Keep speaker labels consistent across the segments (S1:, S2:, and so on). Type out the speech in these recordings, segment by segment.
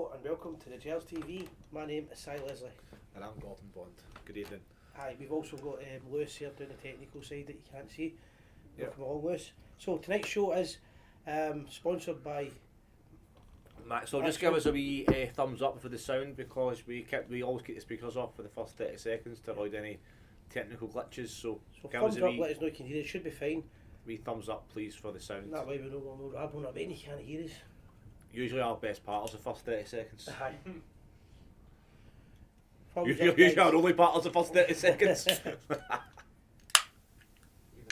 S1: Hello and welcome to the Gers TV. My name is Si Leslie.
S2: And I'm Gordon Bond. Good evening.
S1: Aye, we've also got Lewis here doing the technical side that you can't see.
S2: Yep.
S1: Welcome along, Lewis. So tonight's show is sponsored by
S2: Maxwell, just give us a wee thumbs up for the sound, because we always keep the speakers off for the first 30 seconds to avoid any technical glitches. So give us
S1: thumbs
S2: a
S1: up, let us know you can hear it. Should be fine.
S2: wee thumbs up, please, for the sound.
S1: That way we know we'll know I'm not you can't hear us.
S2: Usually our best part is the first 30 seconds.
S1: Aye.
S2: Usually our only part is the first 30 seconds.
S3: Even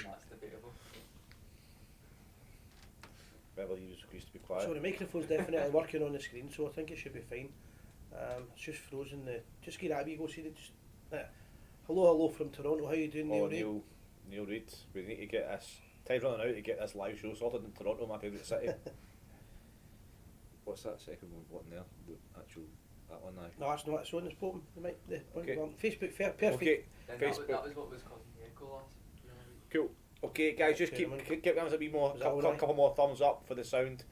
S3: that's debatable.
S2: Beverly used to be quiet.
S1: So the microphone's definitely working on the screen, so I think it should be fine. It's just frozen. Just get that wee go see it. Hello from Toronto. How you doing, Neil?
S2: Neil Reid. We need to get this. Time's running out to get this live show sorted in Toronto, my favourite city. What's that second one? What in there? The actual that one now.
S1: No, that's not. It's on this bottom.
S2: Okay.
S1: Facebook, fair, perfect.
S2: Okay.
S3: And
S2: Facebook.
S3: that was what was causing the echo last.
S2: Cool. Okay, guys, just
S1: Okay,
S2: keep us a wee more, couple more thumbs up for the sound.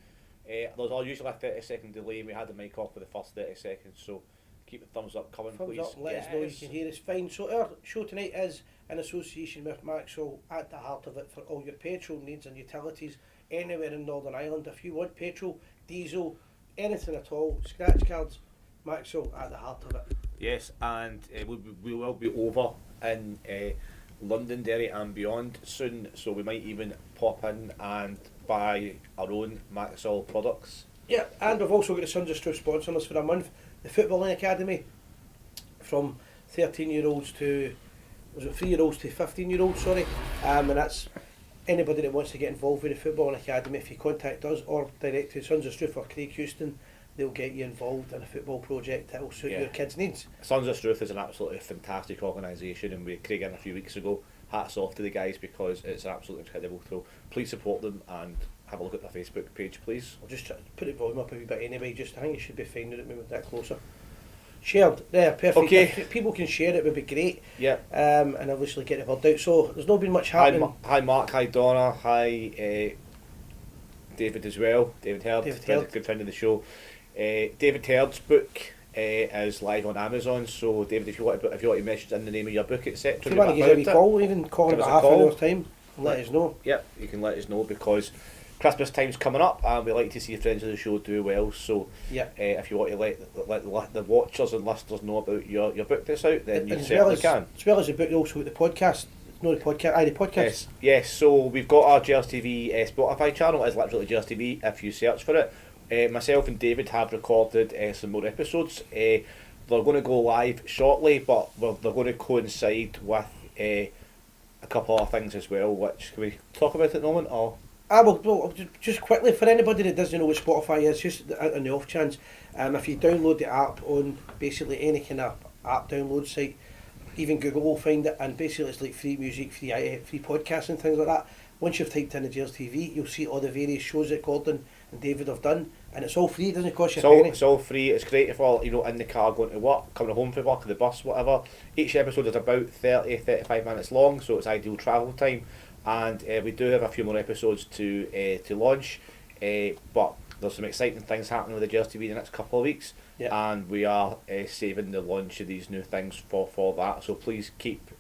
S2: There's usually a 30-second delay, and we had the mic off for the first 30 seconds, so keep the thumbs up coming,
S1: Thumbs
S2: please.
S1: up, let us know you can hear us fine. So our show tonight is in association with Maxwell, at the heart of it for all your petrol needs and utilities anywhere in Northern Ireland. If you want petrol, diesel, anything at all, scratch cards, Maxwell at the heart of it.
S2: Yes, and we will be over in Londonderry and beyond soon, so we might even pop in and buy our own Maxwell products.
S1: Yeah, and we've also got the Sons of Struth sponsoring us for a month. The Footballing Academy, from 13-year-olds to, was it 3-year-olds to 15-year-olds, sorry. And that's anybody that wants to get involved with the Footballing Academy. If you contact us or direct to Sons of Struth or Craig Houston, they'll get you involved in a football project that will suit your kids' needs.
S2: Sons of Struth is an absolutely fantastic organisation, and we had Craig in a few weeks ago. Hats off to the guys, because it's absolutely incredible. So please support them and have a look at their Facebook page, please.
S1: I'll just try to put the volume up a wee bit anyway. I think it should be fine with it that closer. Shared, there, perfect.
S2: Okay.
S1: If people can share it, would be great.
S2: Yeah.
S1: And obviously get the word out. So there's not been much happening.
S2: Hi Mark, hi Donna, hi David as well. David Herd, good friend of the show. David Herd's book is live on Amazon. So David, if you want to message in the name of your book, etc.
S1: If you want to give us a wee call, even call about half an hour's time, and let us know.
S2: Yep, you can let us know, because Christmas time's coming up and we like to see friends of the show do well. So if you want to let the watchers and listeners know about your book that's out, then you certainly can.
S1: As well as the book, also the podcast. No, the podcast. The podcast.
S2: Yes. So we've got our Gers TV Spotify channel. It's literally Gers TV if you search for it. Myself and David have recorded some more episodes. They're going to go live shortly, but they're going to coincide with a couple of things as well. Which can we talk about at the moment? Or
S1: Well, just quickly, for anybody that doesn't know what Spotify is, just on the off chance, if you download the app on basically any kind of app download site, even Google will find it, and basically it's like free music, free podcasts and things like that. Once you've typed in the Gers TV, you'll see all the various shows that Gordon and David have done, and it's all free. It doesn't cost you a penny.
S2: It's all free. It's great if you're in the car going to work, coming home from work, the bus, whatever. Each episode is about 30-35 minutes long, so it's ideal travel time. And we do have a few more episodes to launch, but there's some exciting things happening with the Gers TV in the next couple of weeks, and we are saving the launch of these new things for that. So please keep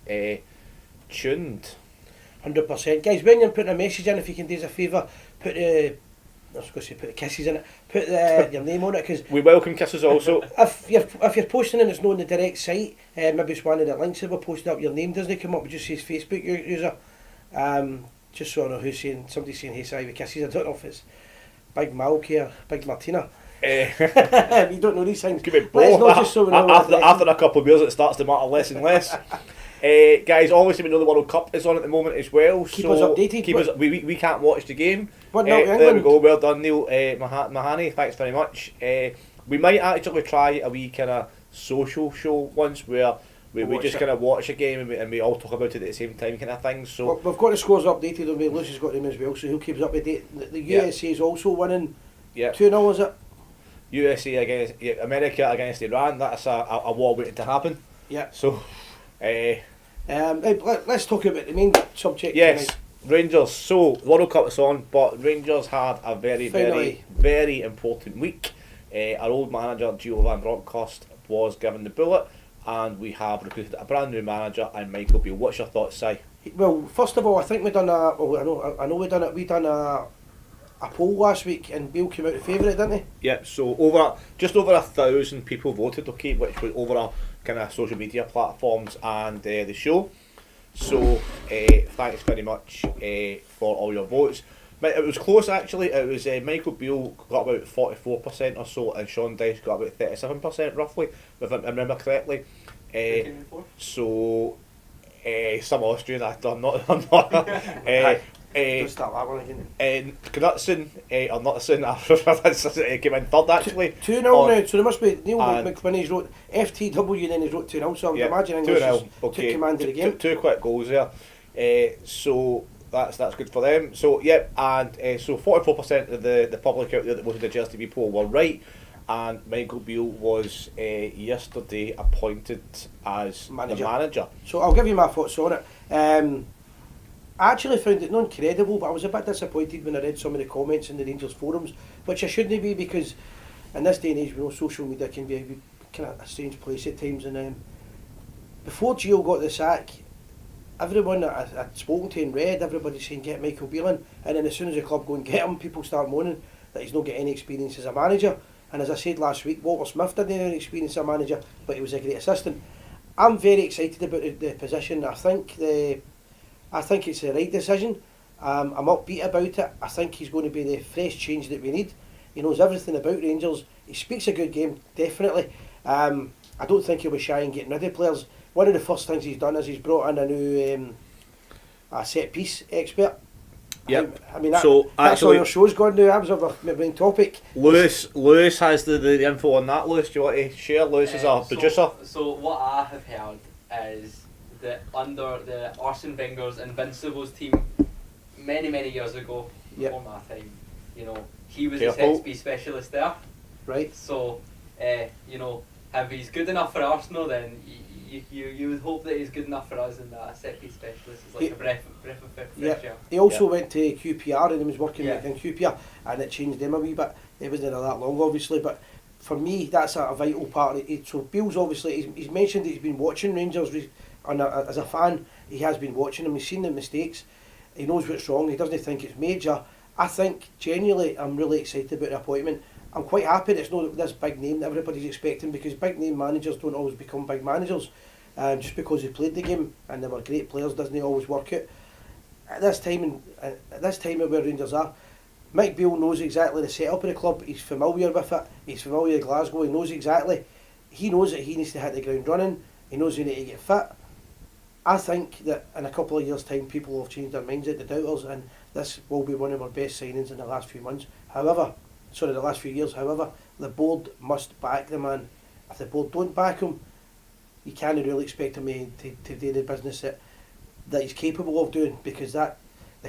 S2: tuned.
S1: 100%, guys. When you're putting a message in, if you can do us a favour, put the kisses in it. Put your name on it, because
S2: we welcome kisses also.
S1: If you're posting and it's not on the direct site, maybe it's one of the links that we're posting up. Your name doesn't come up. It just says Facebook user. Just so I know who's saying. Somebody's saying hey, sorry with kisses. I don't know if it's Big Malky or Big Martina. You don't know these things.
S2: Could be both.
S1: Just so we know
S2: after a couple of years, it starts to matter less and less. Guys, obviously we know the World Cup is on at the moment as well.
S1: Keep us updated.
S2: We can't watch the game.
S1: There
S2: we go. Well done, Neil Mahoney. Thanks very much. We might actually try a wee kind of social show once where we just kind of watch a game and we all talk about it at the same time, kind of thing. So
S1: we've got the scores updated on me. Lucy's got them as well, so he'll keep us up to date. The USA is also winning 2-0, is it?
S2: USA against America against Iran. That's a war waiting to happen.
S1: Yeah.
S2: So
S1: let's talk about the main subject.
S2: Yes,
S1: tonight.
S2: Rangers. So World Cup is on, but Rangers had a very
S1: Finally.
S2: very important week. Our old manager, Gio Van Bronckhorst, was given the bullet, and we have recruited a brand new manager and Michael Beale. What's your thoughts, Si?
S1: Well, first of all, I think we done a. Well, I know we done it. We done a poll last week, and Beale came out the favourite, didn't he?
S2: Yeah, so just over 1,000 people voted, okay, which was over our kind of social media platforms and the show. So thanks very much for all your votes. It was close actually. It was Michael Beale got about 44% or so, and Sean Dyche got about 37% roughly, if I remember correctly. So some Austrian actor, I'm not.
S1: Don't start that one again.
S2: Knutson or Knutson came in third actually.
S1: 2-0 now, so there must be Neil McWhinney's wrote FTW and then he's wrote 2-0, so I would imagine English took command of the game.
S2: Two quick goals there. So that's good for them. So so 44% of the public out there that voted the Gers TV poll were right, and Michael Beale was yesterday appointed as the manager.
S1: So I'll give you my thoughts on it. I actually found it not incredible, but I was a bit disappointed when I read some of the comments in the Rangers forums, which I shouldn't be, because in this day and age, we know social media can be kind of a strange place at times. And before Gio got the sack, everyone that I'd spoken to and read, everybody's saying get Michael Beale in, and then as soon as the club go and get him, people start moaning that he's not got any experience as a manager. And as I said last week, Walter Smith didn't have any experience as a manager, but he was a great assistant. I'm very excited about the position. I think it's the right decision. I'm upbeat about it. I think he's going to be the fresh change that we need. He knows everything about Rangers. He speaks a good game, definitely. I don't think he'll be shy in getting rid of players. One of the first things he's done is he's brought in a new set piece expert.
S2: Yep.
S1: I mean, that's all your show's gone now. That was my main topic.
S2: Lewis has the info on that. Lewis, do you want to share? Lewis is our producer.
S3: So what I have heard is that under the Arsene Wenger's Invincibles team many years ago, before my time, he was a set piece specialist there.
S1: Right.
S3: So, if he's good enough for Arsenal, then you would hope that he's good enough for us, and that a set piece specialist is like a breath of fresh air.
S1: He also went to QPR and he was working in QPR, and it changed them a wee bit. He wasn't there that long, obviously, but for me, that's a vital part of it. So Beale's obviously, he's mentioned that he's been watching Rangers. As a fan, he has been watching them. He's seen the mistakes. He knows what's wrong. He doesn't think it's major. I think, genuinely, I'm really excited about the appointment. I'm quite happy that it's not this big name that everybody's expecting, because big name managers don't always become big managers. Just because they played the game and they were great players doesn't always work out. At this time of where Rangers are, Mike Beale knows exactly the setup of the club. He's familiar with it. He's familiar with Glasgow. He knows exactly. He knows that he needs to hit the ground running. He knows he needs to get fit. I think that in a couple of years' time, people will have changed their minds at the doubters, and this will be one of our best signings in the last few months. The last few years. However, the board must back the man. If the board don't back him, you can't really expect him to do the business that he's capable of doing, because the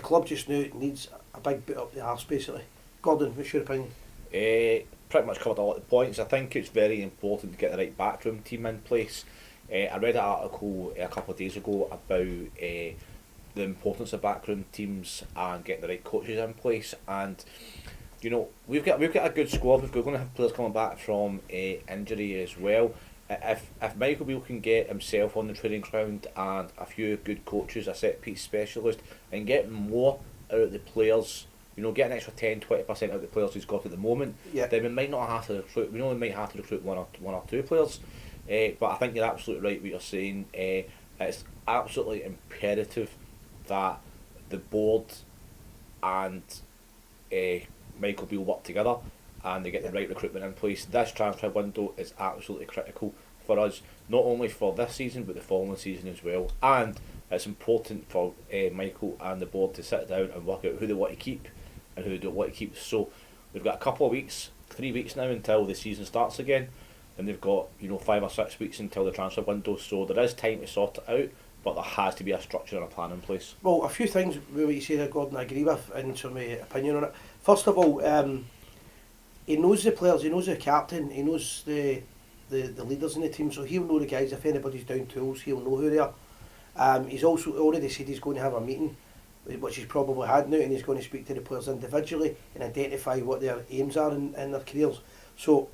S1: club just now needs a big boot up the arse, basically. Gordon, what's your opinion?
S2: Pretty much covered a lot of the points. I think it's very important to get the right backroom team in place. I read an article a couple of days ago about the importance of backroom teams and getting the right coaches in place. And we've got a good squad. We're going to have players coming back from injury as well. If Michael Beale can get himself on the training ground and a few good coaches, a set piece specialist, and get more out of the players, get an extra 10-20% out of the players he's got at the moment, then we might not have to recruit. We only might have to recruit one or two players. But I think you're absolutely right what you're saying. It's absolutely imperative that the board and Michael Beale work together and they get the right recruitment in place. This transfer window is absolutely critical for us, not only for this season but the following season as well. And it's important for Michael and the board to sit down and work out who they want to keep and who they don't want to keep. So we've got a couple of weeks, 3 weeks now until the season starts again. And they've got 5 or 6 weeks until the transfer window, so there is time to sort it out, but there has to be a structure and a plan in place.
S1: Well, a few things with what you say there, Gordon, I agree with, and some opinion on it. First of all, he knows the players, he knows the captain, he knows the leaders in the team, so he'll know the guys. If anybody's down tools, he'll know who they are. He's also already said he's going to have a meeting, which he's probably had now, and he's going to speak to the players individually and identify what their aims are in their careers. So,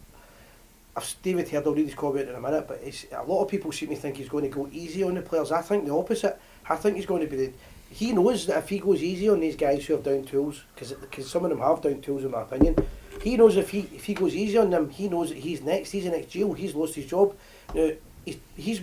S1: David Heard will read his comment in a minute, but a lot of people seem to think he's going to go easy on the players. I think the opposite. I think he's going to be he knows that if he goes easy on these guys who have down tools, because some of them have down tools in my opinion, he knows if he goes easy on them, he knows that he's the next jail, he's lost his job. Now, he's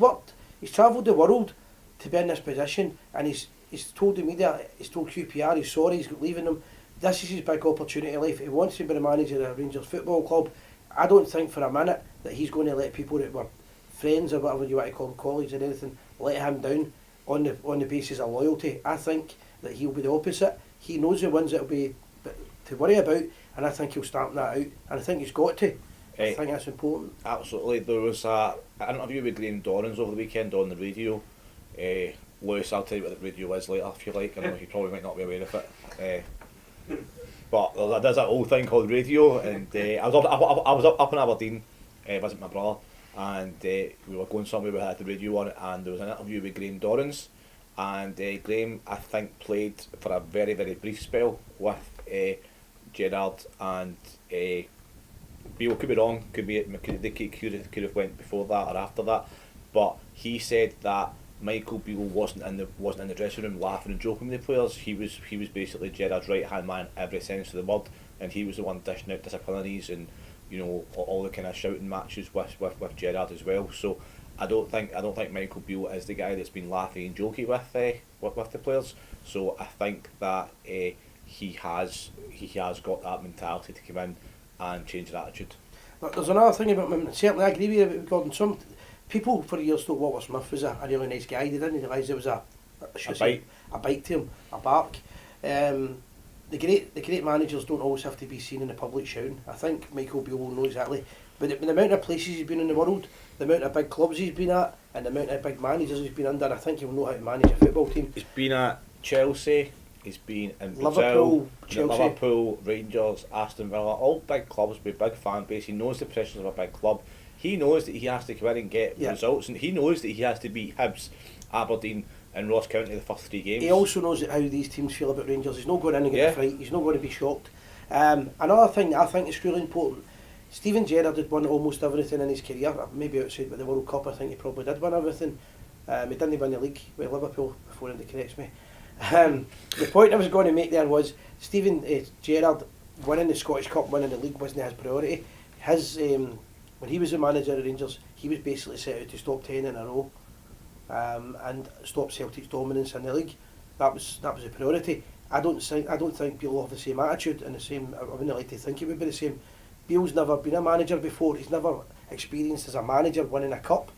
S1: travelled the world to be in this position, and he's told the media, he's told QPR, he's sorry, he's leaving them. This is his big opportunity in life. He wants to be the manager of Rangers Football Club. I don't think for a minute that he's going to let people that were friends or whatever you want to call them, colleagues or anything, let him down on the basis of loyalty. I think that he'll be the opposite. He knows the ones that will be to worry about, and I think he'll stamp that out, and I think he's got to. I think that's important.
S2: Absolutely. There was an interview with Graham Dorrans over the weekend on the radio. Lewis, I'll tell you what the radio is later if you like. I know he probably might not be aware of it. But there's that old thing called radio, and I was up in Aberdeen visiting my brother, and we were going somewhere we had the radio on, and there was an interview with Graham Dorrans, and Graham, I think, played for a very, very brief spell with Gerrard and Beale. Could be wrong, could have went before that or after that, but he said that Michael Beale wasn't in the dressing room laughing and joking with the players. He was basically Gerrard's right hand man in every sense of the word, and he was the one dishing out disciplinaries and all the kind of shouting matches with Gerrard as well. So I don't think Michael Beale is the guy that's been laughing and joking with the players. So I think that he has got that mentality to come in and change their attitude.
S1: There's another thing about him. Certainly, I agree with you about Gordon. Some people for years thought Walter Smith was a really nice guy. They didn't realise there was a bite to him, a bark. The great managers don't always have to be seen in the public shouting. I think Michael Beale will know exactly. But the amount of places he's been in the world, the amount of big clubs he's been at, and the amount of big managers he's been under, I think he'll know how to manage a football team.
S2: He's been at Chelsea, he's been in Brazil, Liverpool, Rangers, Aston Villa, all big clubs with big fan base. He knows the pressures of a big club. He knows that he has to come in and get results, and he knows that he has to beat Hibs, Aberdeen and Ross County the first 3 games.
S1: He also knows how these teams feel about Rangers. He's not going in and get a fright. He's not going to be shocked. Another thing that I think is really important, Steven Gerrard had won almost everything in his career, maybe outside with the World Cup. I think he probably did win everything. He didn't win the league with Liverpool, before he corrects me. The point I was going to make there was Steven Gerrard winning the Scottish Cup, winning the league wasn't his priority. When he was the manager of Rangers, he was basically set out to stop 10 in a row and stop Celtic's dominance in the league. That was a priority. I don't think Beale will have the same attitude and the same. I wouldn't like to think it would be the same. Beale's never been a manager before. He's never experienced as a manager winning a cup,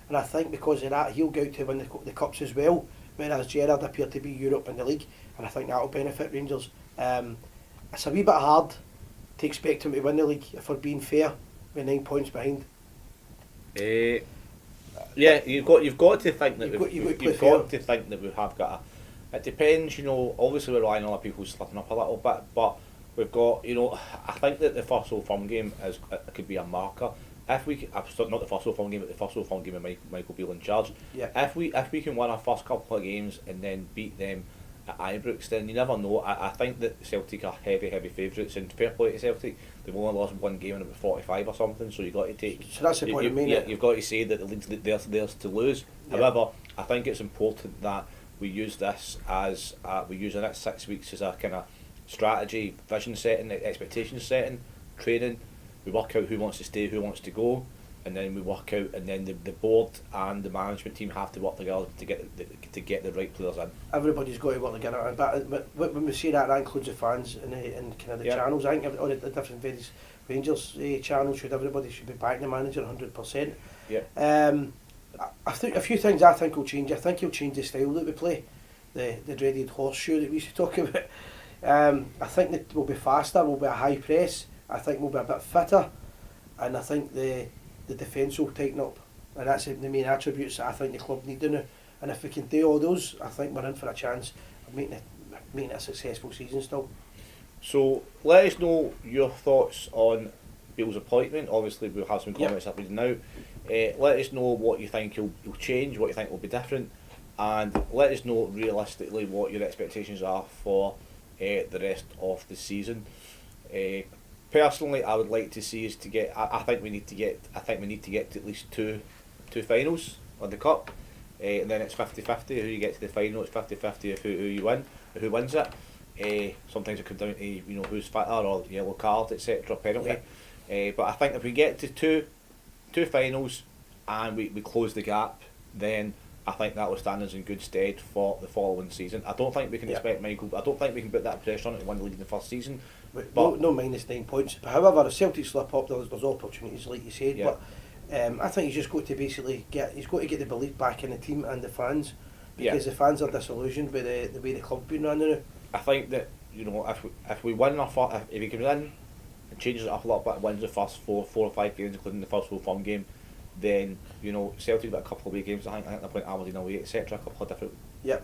S1: and I think because of that he'll go out to win the cups as well. Whereas Gerrard appeared to be Europe and the league, and I think that will benefit Rangers. It's a wee bit hard to expect him to win the league if we're being fair. With 9 points behind.
S2: Yeah, you've got to think that we have got a. It depends, Obviously, we're relying on other people slipping up a little bit, but we've got, I think that the first Old Firm game could be a marker. If we not the first Old Firm game, but the first Old Firm game with Michael Beale in charge.
S1: Yeah.
S2: If we can win our first couple of games and then beat them at Ibrox, then you never know. I think that Celtic are heavy favourites, and fair play to Celtic, they've only lost one game in about 45 or something, so you've got to take.
S1: So that's the point of meaning.
S2: You've got to say that the league's theirs to lose. Yeah. However, I think it's important that we use this as we use the next 6 weeks as a kind of strategy, vision setting, expectation setting, training. We work out who wants to stay, who wants to go, and then we work out, and then the board and the management team have to work together to get the right players in. Everybody's
S1: got to work together, but when we say that includes the fans and kind of the channels. I think all the different various Rangers channels everybody should be backing the manager 100%.
S2: Yeah.
S1: I think a few things I think will change. I think he'll change the style that we play, the dreaded horseshoe that we used to talk about. I think that we'll be faster. We'll be a high press. I think we'll be a bit fitter, and I think the defence will tighten up, and that's the main attributes that I think the club need to know. And if we can do all those, I think we're in for a chance of making it a successful season still.
S2: So let us know your thoughts on Beale's appointment. Obviously we'll have some comments up now. Let us know what you think he'll change, what you think will be different, and let us know realistically what your expectations are for the rest of the season. personally, I would like to see us to get. I think we need to get. I think we need to get to at least two finals on the cup, and then it's 50-50 who you get to the final. It's 50-50 who you win, who wins it. Sometimes it comes down to who's fitter or yellow card, etc. penalty. Yeah. But I think if we get to two finals and we close the gap, then I think that will stand us in good stead for the following season. I don't think we can expect Michael. I don't think we can put that pressure on it to win the league in the first season.
S1: But no minus 9 points. However, if Celtic slip up, there's opportunities, like you said. Yeah. But I think he's just got to basically get the belief back in the team and the fans, because the fans are disillusioned with the way the club's been run now.
S2: I think that if we win if he comes in and changes it up a little bit, wins the first four or five games, including the first Full Firm game, then Celtic got a couple of away games. I think they're playing Aberdeen away, etc. A couple of different,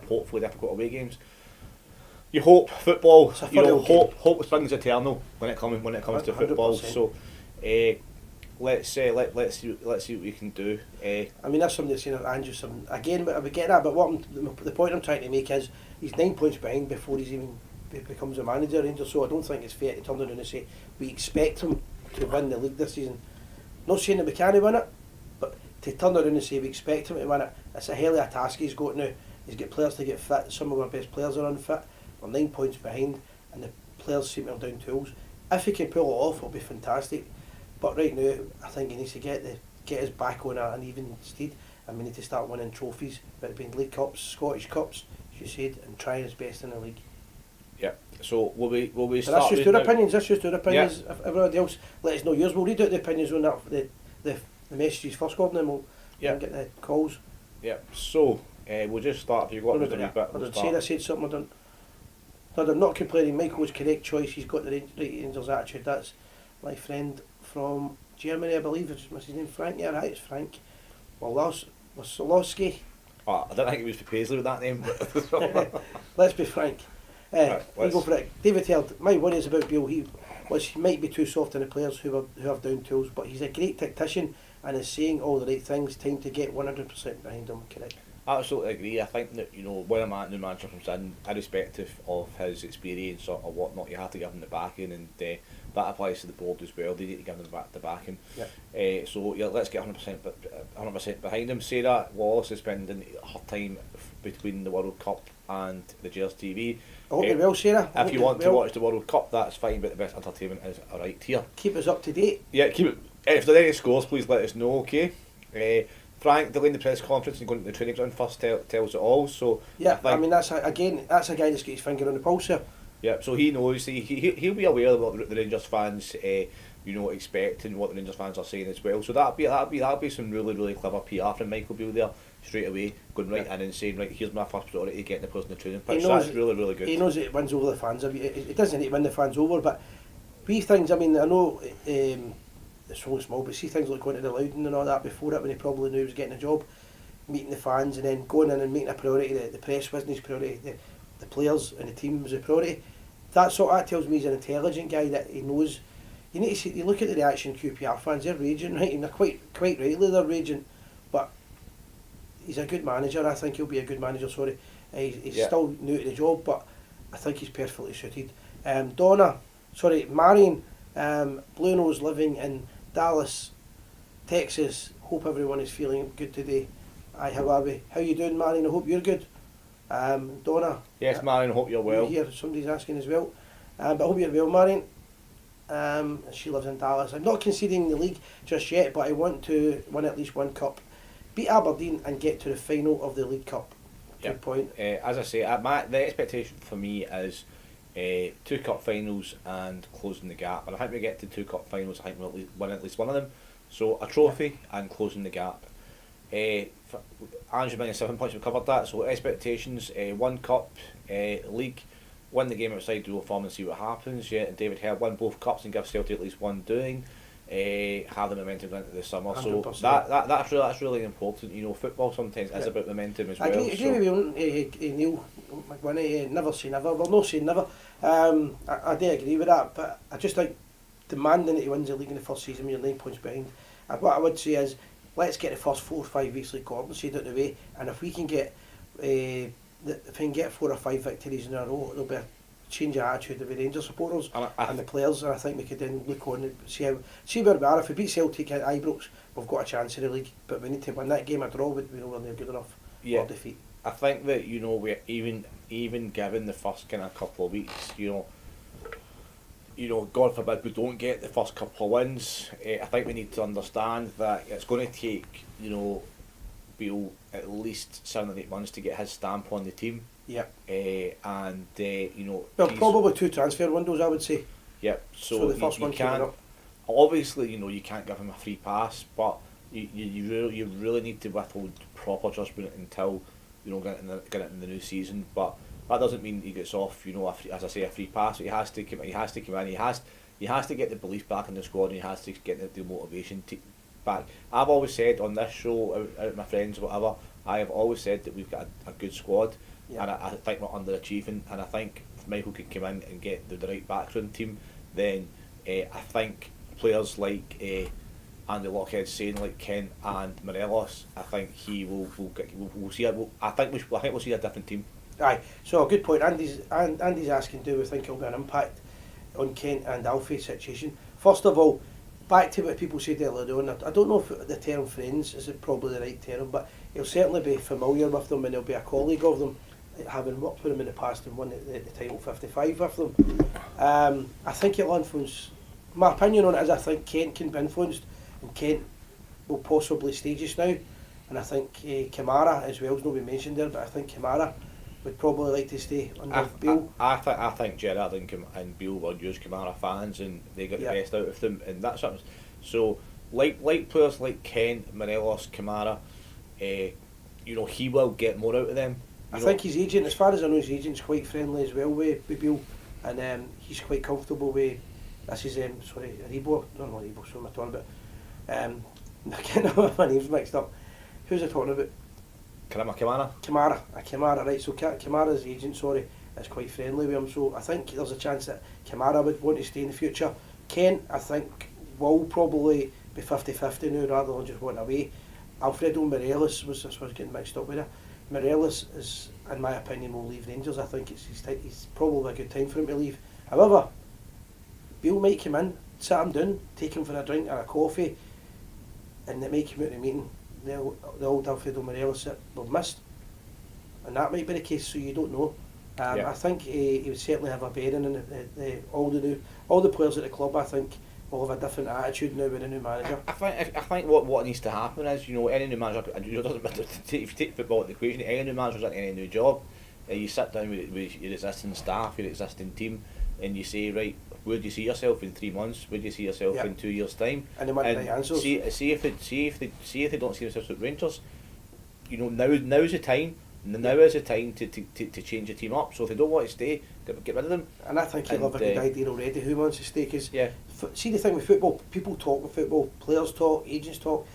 S2: hopefully difficult away games. You hope football, hope springs eternal when it comes to football. 100%. So, let's see what we can do.
S1: I mean, that's something that's Andrew. Again, we get that, but the point I'm trying to make is he's 9 points behind before he's even becomes a manager. Rangers, so I don't think it's fair to turn around and say we expect him to win the league this season. Not saying that we can't win it, but to turn around and say we expect him to win it, it's a hell of a task he's got now. He's got players to get fit. Some of our best players are unfit. We're 9 points behind, and the players seem to have down tools. If he can pull it off, it'll be fantastic. But right now, I think he needs to get us back on an even stead, and we need to start winning trophies, whether it be League Cups, Scottish Cups, as you said, and trying his best in the league.
S2: Yeah. So will we
S1: but
S2: start?
S1: That's just our opinions. That's just our opinions. Yeah. If everybody else let us know yours, we'll read out the opinions on that the messages first, Gordon, and we'll get the calls.
S2: Yeah. So we'll just start. If you've got a wee bit,
S1: I said something. I don't. No, I'm not complaining. Michael's correct choice. He's got the right Rangers attitude. That's my friend from Germany, I believe. What's his name? Frank? Yeah, right, it's Frank. Wolowski.
S2: Oh, I don't think it was for Paisley with that name.
S1: Let's be frank.
S2: Right,
S1: let's go for it. David Held, my worry is about Beale. He might be too soft on the players who have down tools, but he's a great tactician and is saying all the right things. Time to get 100% behind him, correct?
S2: I absolutely agree. I think that when a new manager comes in, irrespective of his experience or whatnot, you have to give him the backing, and that applies to the board as well. They need to give him the backing. Yeah. So let's get 100% behind him. Sarah Wallace is spending her time between the World Cup and the Gers TV.
S1: I hope you will, Sarah.
S2: If you want to watch the World Cup, that's fine, but the best entertainment is right here.
S1: Keep us up to date.
S2: Yeah, keep it. If there are any scores, please let us know. Okay. Frank delaying the press conference and going to the training ground first tells it all. So
S1: yeah, I mean that's a guy that's got his finger on the pulse here.
S2: Yeah, so he knows. He'll be aware of what the Rangers fans expect and what the Rangers fans are saying as well. So that'll be some really clever PR from Michael Beale there straight away, going right in and saying, right, here's my first priority, getting the players in the training pitch. That's really good.
S1: He knows it wins over the fans. I mean, it doesn't need to win the fans over, but wee things. I mean, I know. It's so small, but see things like going to the Loudon and all that before it, when he probably knew he was getting a job, meeting the fans and then going in and making a priority. The press wasn't his priority, the players and the team was a priority. That tells me he's an intelligent guy, that he knows. You need to see, you look at the reaction of QPR fans, they're raging, right? And they're quite rightly they're raging, but he's a good manager. I think he'll be a good manager. Sorry, he's still new to the job, but I think he's perfectly suited. Marion, Blue Nose living in Dallas, Texas. Hope everyone is feeling good today. Aye, how are we? How you doing, Marion? I hope you're good. Donna.
S2: Yes, Marion, hope you're well.
S1: Here, somebody's asking as well. But I hope you're well, Marion. She lives in Dallas. I'm not conceding the league just yet, but I want to win at least one cup. Beat Aberdeen and get to the final of the League Cup. Good point.
S2: As I say, the expectation for me is 2 cup finals and closing the gap. And I think we get to 2 cup finals, I think we'll win at least one of them. So a trophy and closing the gap. Andrew bringing 7 points, we covered that. So expectations, 1 cup, league, win the game outside dual form and see what happens. Yeah, and David Hare win both cups and give Celtic at least one doing. Have the momentum into the summer. 100%. So that's really important. Football sometimes is about momentum as well.
S1: I agree with you, Neil McWhinney. Never say never. Well, no say never. I do agree with that, but I just think demanding that he wins the league in the first season when you're 9 points behind. And what I would say is, let's get the first 4 or 5 weeks, like Gordon said, out of the way, and if we can get 4 or 5 victories in a row, it'll be a change the attitude of the Rangers supporters and the players, and I think we could then look on and see where we are. If we beat Celtic at Ibrox, we've got a chance in the league, but we need to win that game. A draw would be nowhere near good enough for defeat.
S2: I think that, you know, we're even given the first kind of couple of weeks, you know, God forbid we don't get the first couple of wins. I think we need to understand that it's going to take, you know, Beale at least 7 or 8 months to get his stamp on the team.
S1: Yep.
S2: And you know,
S1: well, probably 2 transfer windows, I would say.
S2: Yep. So
S1: the first one
S2: can't,
S1: up.
S2: obviously, you know, you can't give him a free pass, but you really need to withhold proper judgment until, you know, get it in the new season. But that doesn't mean he gets off, you know, as I say, a free pass. But he has to come in. He has to get the belief back in the squad, and he has to get the motivation back. I've always said on this show, out my friends, whatever, I have always said that we've got a good squad, and I think we're underachieving. And I think if Michael could come in and get the right background team, then I think players like Andy Lockhead saying, like Kent and Morelos, I think we'll see. I think we'll see a different team.
S1: Aye, so a good point. Andy's asking, do we think it'll be an impact on Kent and Alfie's situation? First of all, back to what people said earlier on, I don't know if the term friends is probably the right term, but he'll certainly be familiar with them, and he'll be a colleague of them, having worked with them in the past and won the title 55 with them. I think it'll influence. My opinion on it is I think Kent can be influenced, and Kent will possibly stay just now, and I think Kamara as well is not been mentioned there, but I think Kamara would probably like to stay under Beale.
S2: I think Gerrard and Beale were huge Kamara fans, and they got the best out of them, and that's something. So like players like Kent, Morelos, Kamara, you know, he will get more out of them.
S1: I think his agent, as far as I know, his agent's quite friendly as well with Beale, and he's quite comfortable with. This is Aribo. I don't know Aribo, so I'm talking about. I can't know my name's mixed up. Who's I talking about? Kamara, right, so Kamara's agent, is quite friendly with him, so I think there's a chance that Kamara would want to stay in the future. Kent, I think, will probably be 50-50 now rather than just wanting away. Alfredo Morelos was getting mixed up with it. Morelos is, in my opinion, will leave Rangers. I think it's probably a good time for him to leave. However, Beale might come in, sit him down, take him for a drink or a coffee, and they might come out of the meeting. The old Alfredo Morelos that we've missed, and that might be the case, so you don't know. I think he would certainly have a bearing in all the players at the club. I think will have a different attitude now with a new manager.
S2: I think what needs to happen is, you know, any new manager, doesn't matter if you take football out of the equation, any new manager's at any new job, you sit down with your existing staff, your existing team, and you say, right, where do you see yourself in 3 months? Where do you see yourself in 2 years' time?
S1: And they want the right answers.
S2: See if they don't see themselves at Rangers, you know, now's the time. Now is the time to change the team up. So if they don't want to stay, get rid of them. And
S1: I think he'll have a good idea already who wants to stay. Cause see, the thing with football, people talk with football, players talk, agents talk.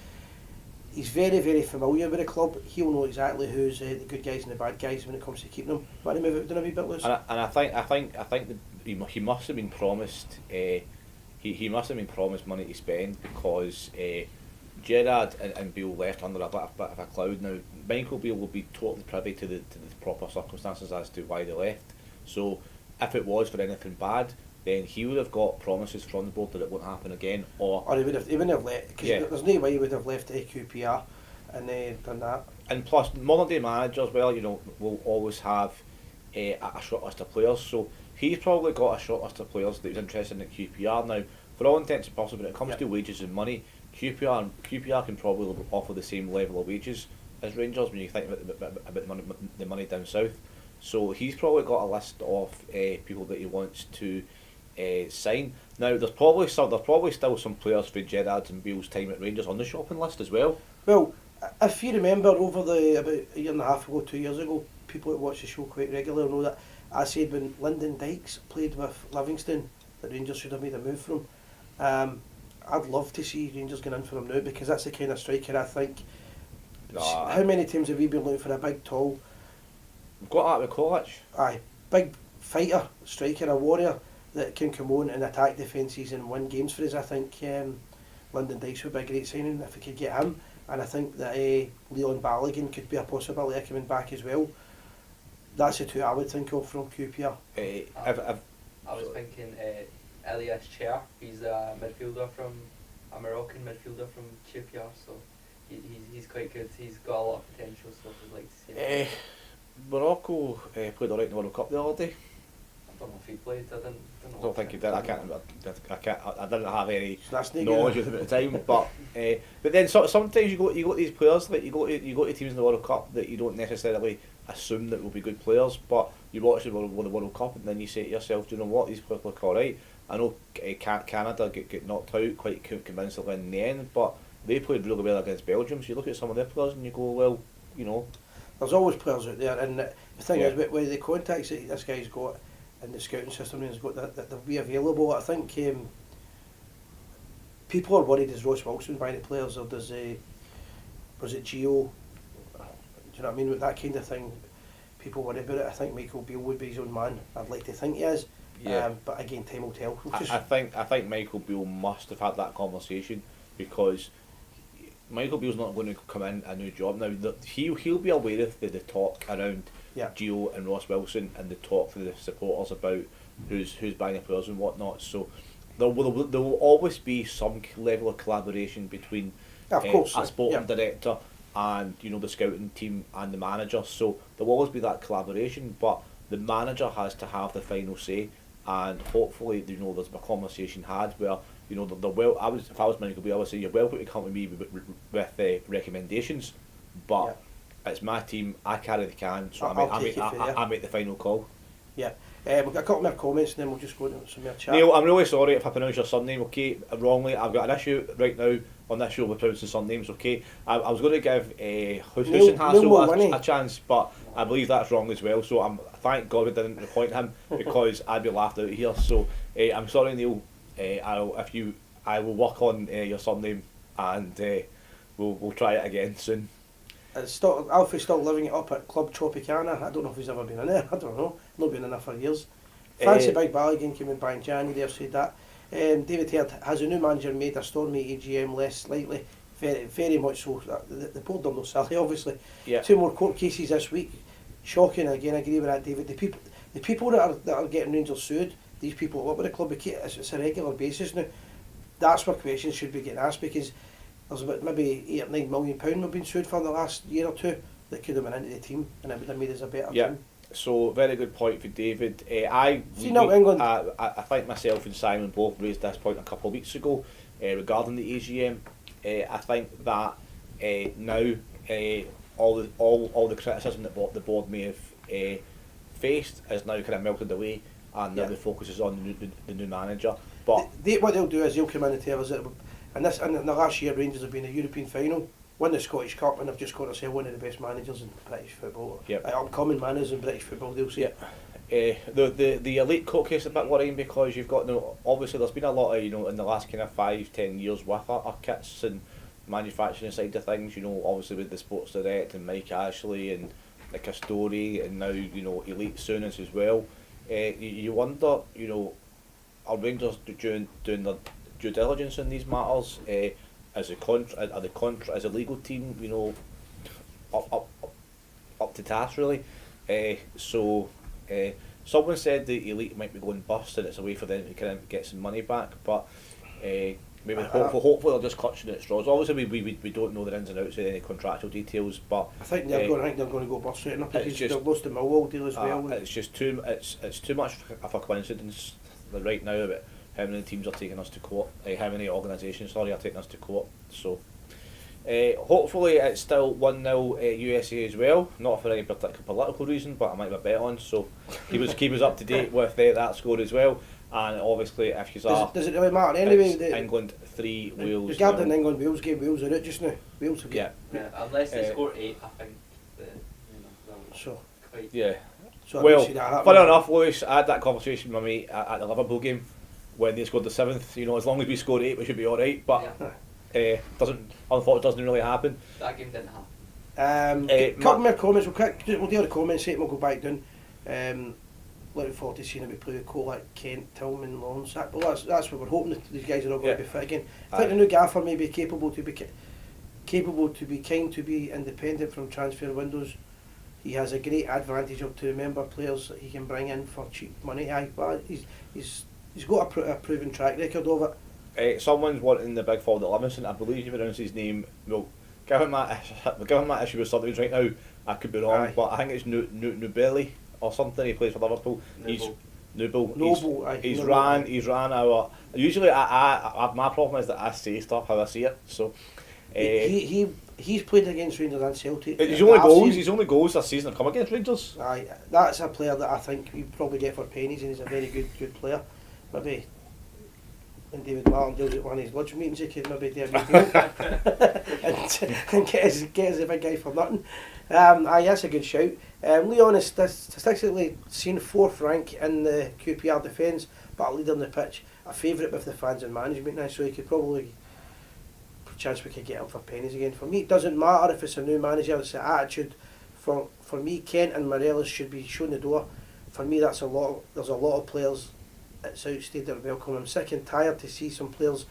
S1: He's very, very familiar with the club. He'll know exactly who's the good guys and the bad guys when it comes to keeping them. Want to move it down a wee bit, Lewis?
S2: And I think that he must have been promised. He must have been promised money to spend, because Gerrard and Beale left under a bit of a cloud. Now Michael Beale will be totally privy to the proper circumstances as to why they left. So if it was for anything bad, then he would have got promises from the board that it won't happen again, or
S1: he wouldn't have left, because there's no way he would have left QPR and done that.
S2: And plus, modern day managers, well, you know, will always have a short list of players. So he's probably got a short list of players that he's interested in at QPR. Now, for all intents and purposes, when it comes to wages and money, QPR can probably offer the same level of wages as Rangers when you think about the money down south. So he's probably got a list of people that he wants to sign. Now there's probably still some players for Gerrard and Beale's time at Rangers on the shopping list as well.
S1: Well, if you remember, over about a year and a half ago, 2 years ago, people that watch the show quite regularly know that I said when Lyndon Dykes played with Livingston that Rangers should have made a move for him. I'd love to see Rangers going in for him now, because that's the kind of striker I think. How many times have we been looking for a big, tall?
S2: We've got that with Kovac.
S1: Aye, big fighter, striker, a warrior that can come on and attack defences and win games for us. I think Lyndon Dykes would be a great signing if we could get him, and I think that Leon Balogun could be a possibility of coming back as well. That's the two I would think of from QPR.
S3: I was thinking Elias Chair. He's a Moroccan midfielder from QPR, so he's quite good. He's got a lot of potential, so I'd like to see him.
S2: Morocco played alright in the World Cup the other day.
S3: I don't know if he played. I
S2: don't think he did. I didn't have any
S1: So
S2: knowledge of him at the time. But then sometimes you got these players, like you go to teams in the World Cup that you don't necessarily assume that will be good players, but you watch the World Cup and then you say to yourself, do you know what, these players look alright. I know Canada get knocked out quite convincingly in the end, but they played really well against Belgium. So you look at some of their players and you go, well, you know.
S1: There's always players out there, and the thing is, with the contacts that this guy's got in the scouting system, and he's got that they'll be available. I think people are worried, is Ross Wilson buying the players, or was it Gio? Do you know what I mean? With that kind of thing, people worry about it. I think Michael Beale would be his own man. I'd like to think he is.
S2: Yeah.
S1: But again, time will tell.
S2: I think Michael Beale must have had that conversation, because Michael Beale's not going to come in a new job now. He'll be aware of the talk around Gio and Ross Wilson, and the talk for the supporters about who's buying the players and whatnot. So there will always be some level of collaboration between a sporting director and the scouting team and the manager. So there will always be that collaboration, but the manager has to have the final say. And hopefully, there's a conversation had where if I was Michael Beale, I would say you're welcome to come to me with recommendations, but it's my team. I carry the can, so I make the final call.
S1: Yeah, we've got a couple more comments, and then we'll just go into some more chat.
S2: Neil, I'm really sorry if I pronounce your surname wrongly. I've got an issue right now on this show with pronouncing surnames. I was going to give Hussein Hassel a chance, but I believe that's wrong as well. So thank God we didn't appoint him, because I'd be laughed out of here. So I'm sorry, Neil. I will work on your surname, and we'll try it again soon.
S1: Alfie's still living it up at Club Tropicana. I don't know if he's ever been in there. I don't know. Not been in there for years. Fancy Big Balligan came in by in January. I've said that. David Heard, has a new manager made a stormy AGM less likely? Very, very much so. The board are no silly, obviously.
S2: Yeah.
S1: 2 more court cases this week. Shocking. Again, I agree with that, David. The people that are getting Rangers sued, these people what with the club, it's a regular basis now. That's where questions should be getting asked, because there's about maybe £8 or £9 million we've been sued for in the last year or two that could have been into the team, and it would have made us a better team.
S2: So very good point for David. I think myself and Simon both raised this point a couple of weeks ago regarding the AGM. I think that now all the criticism that the board may have faced is now kind of melted away, and now the focus is on the new manager. But
S1: what they'll do is they'll come in and tell us that in the last year Rangers have been in a European final, won the Scottish Cup, and have just got ourselves one of the best managers in British football. Upcoming managers in British football, they'll say.
S2: The elite court case is a bit worrying, because you've got obviously there's been a lot of in the last kind of 5-10 years with our kits and manufacturing side of things. Obviously with the Sports Direct and Mike Ashley and the Castori, and now Elite Sooners as well. You wonder are Rangers doing their due diligence in these matters? As a legal team, up to task really. Someone said the Elite might be going bust, and it's a way for them to kind of get some money back. But hopefully they're just clutching at straws. Obviously we don't know the ins and outs of any contractual details, but
S1: I think they're going to go bust straight enough, because they've lost the Millwall deal as well.
S2: It's just too much of a coincidence right now about how many teams are taking us to court, how many organisations are taking us to court. So hopefully it's still 1-0 USA as well, not for any particular political reason, but I might have a bet on, so keep us up to date with that score as well. And obviously if you
S1: does it really matter anyway?
S2: England 3, Wales
S1: regarding the England Wales game, Wales are out just now. Wales have
S3: unless they score 8, I think
S1: So
S2: well, funny enough, Lewis, I had that conversation with me at the Liverpool game when they scored the 7th. As long as we score 8, we should be alright, but unfortunately doesn't really happen.
S3: That game didn't happen.
S1: Couple more comments. We'll do the comments and we'll go back down. Looking forward to seeing how we play with Kolak, Kent, Tillman, Lawrence. Well, that's what we're hoping, that these guys are all going to be fit again. I think the new gaffer may be capable to be kind, to be independent from transfer windows. he has a great advantage of to member players that he can bring in for cheap money. But he's got a proven track record of it.
S2: Someone's wanting the big forward at Livingston. I believe you pronounced his name. Well, given my issue with surnames right now, I could be wrong, but I think it's Beale or something. He plays for Liverpool. Noble. He's ran our. Usually, I my problem is that I say stuff how I see it. So,
S1: he's played against Rangers and Celtic.
S2: His only goals this season have come against Rangers.
S1: Aye, that's a player that I think you probably get for pennies, and he's a very good player. Maybe when David Martin deals at one of his lodge meetings, he could maybe do a good deal and get us a big guy for nothing. That's a good shout. Leon is statistically seen 4th rank in the QPR defence, but a leader on the pitch, a favourite with the fans and management now, so he could probably, chance we could get him for pennies again. For me, it doesn't matter if it's a new manager, it's the attitude. For me, Kent and Morelos should be shown the door. For me, there's a lot of players at South Stadium welcome. I'm sick and tired to see some players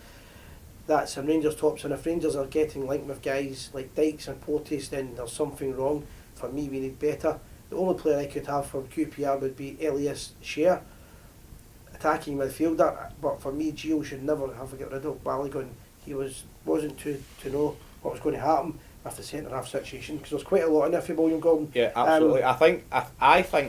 S1: that's some Rangers tops, and if Rangers are getting linked with guys like Dykes and Porteous, then there's something wrong. For me, we need better. The only player I could have from QPR would be Elias Share, attacking midfielder, but for me, Gio should never have got rid of Balogun. He wasn't to know what was going to happen with the centre half situation, because there's quite a lot in there for William Gordon.
S2: Yeah, absolutely. I think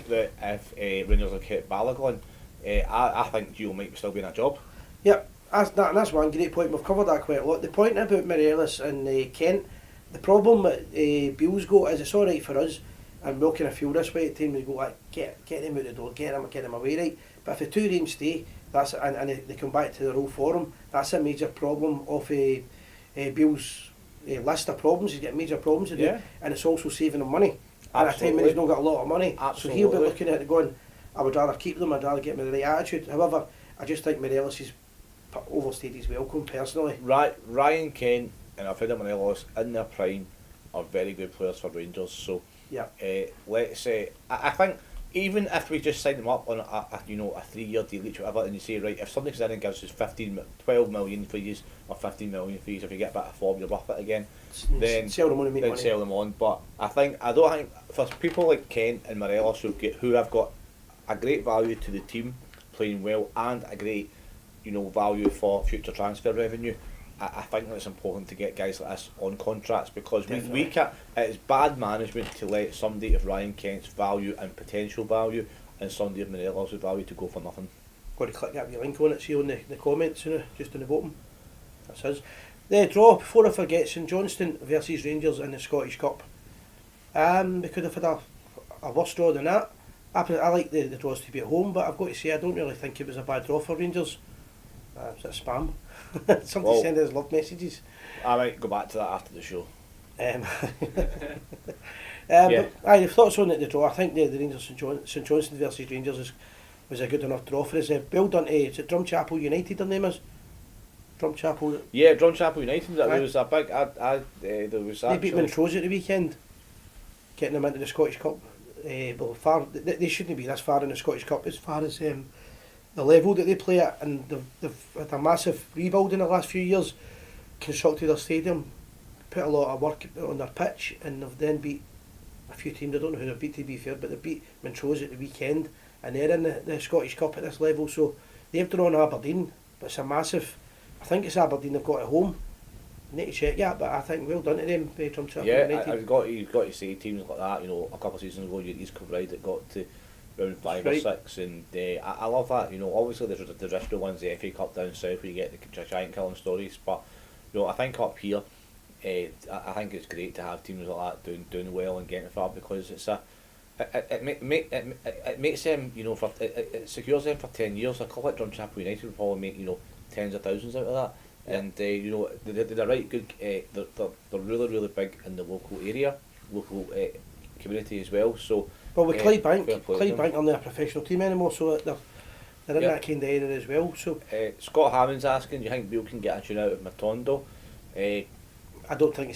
S2: that if Rangers have kept Balogun, I think Gio might still be in a job.
S1: Yep, that's one great point. We've covered that quite a lot. The point about Morelos and Kent, the problem that Beale's got is it's all right for us, and we'll kind of feel this way at times. We go, like, get them out the door, get them away, right? But if the two Rangers stay, and they come back to their old form, that's a major problem of Beale's list of problems. He's got major problems to do, and it's also saving him money. At a time when he's not got a lot of money, so he'll be looking at it going, I would rather keep them, I'd rather get them the right attitude. However, I just think Morelos has overstayed his welcome personally.
S2: Ryan Kent and Alfredo Morelos in their prime are very good players for Rangers. So let's say I think even if we just sign them up on a 3-year deal each, whatever, and you say, right, if somebody comes in and gives us 12 million fees or 15 million fees, if you get a bit of form, you're worth it again, then
S1: sell them on and make money.
S2: Sell them on. But I don't think for people like Kent and Morelos who have got a great value to the team, playing well, and a great value for future transfer revenue, I think that it's important to get guys like this on contracts, because we can't. It's bad management to let somebody of Ryan Kent's value and potential value and somebody of Morelos' value to go for nothing.
S1: Got to click that wee link on it, see on the comments, just in the bottom. That's his. The draw, before I forget, St Johnstone versus Rangers in the Scottish Cup. We could have had a worse draw than that. I like the draws to be at home, but I've got to say I don't really think it was a bad draw for Rangers. Is that spam? Somebody send us love messages.
S2: I might go back to that after the show.
S1: But the thoughts on the draw, I think the Rangers St Johnstone versus Rangers was a good enough draw for us. Beale done is it Drumchapel United their name is? Drumchapel.
S2: Yeah, Drumchapel United. There was a big. There was.
S1: They beat Montrose at the weekend, getting them into the Scottish Cup. They shouldn't be this far in the Scottish Cup as far as the level that they play at, and they've had a massive rebuild in the last few years, constructed their stadium, put a lot of work on their pitch, and they've then beat a few teams. I don't know who they've beat, to be fair, but they beat Montrose at the weekend, and they're in the Scottish Cup at this level, so they've drawn Aberdeen, but it's a massive, I think it's Aberdeen they've got at home. I need to check that, but I think well done to them.
S2: You've got to say teams like that. A couple of seasons ago, East Kilbride that got to round 5 or 6, and I love that. Obviously there's the traditional ones, the FA Cup down south, where you get the giant killing stories. But I think up here, I think it's great to have teams like that doing well and getting far, because it's it makes them it secures them for 10 years. A club like Drumchapel United will probably make tens of thousands out of that. And they're right good. They're really, really big in the local area, local community as well. So
S1: with Clydebank aren't a professional team anymore, so they're in that kind of area as well. So
S2: Scott Hammond's asking, do you think Beale can get a tune out of Matondo?
S1: I don't think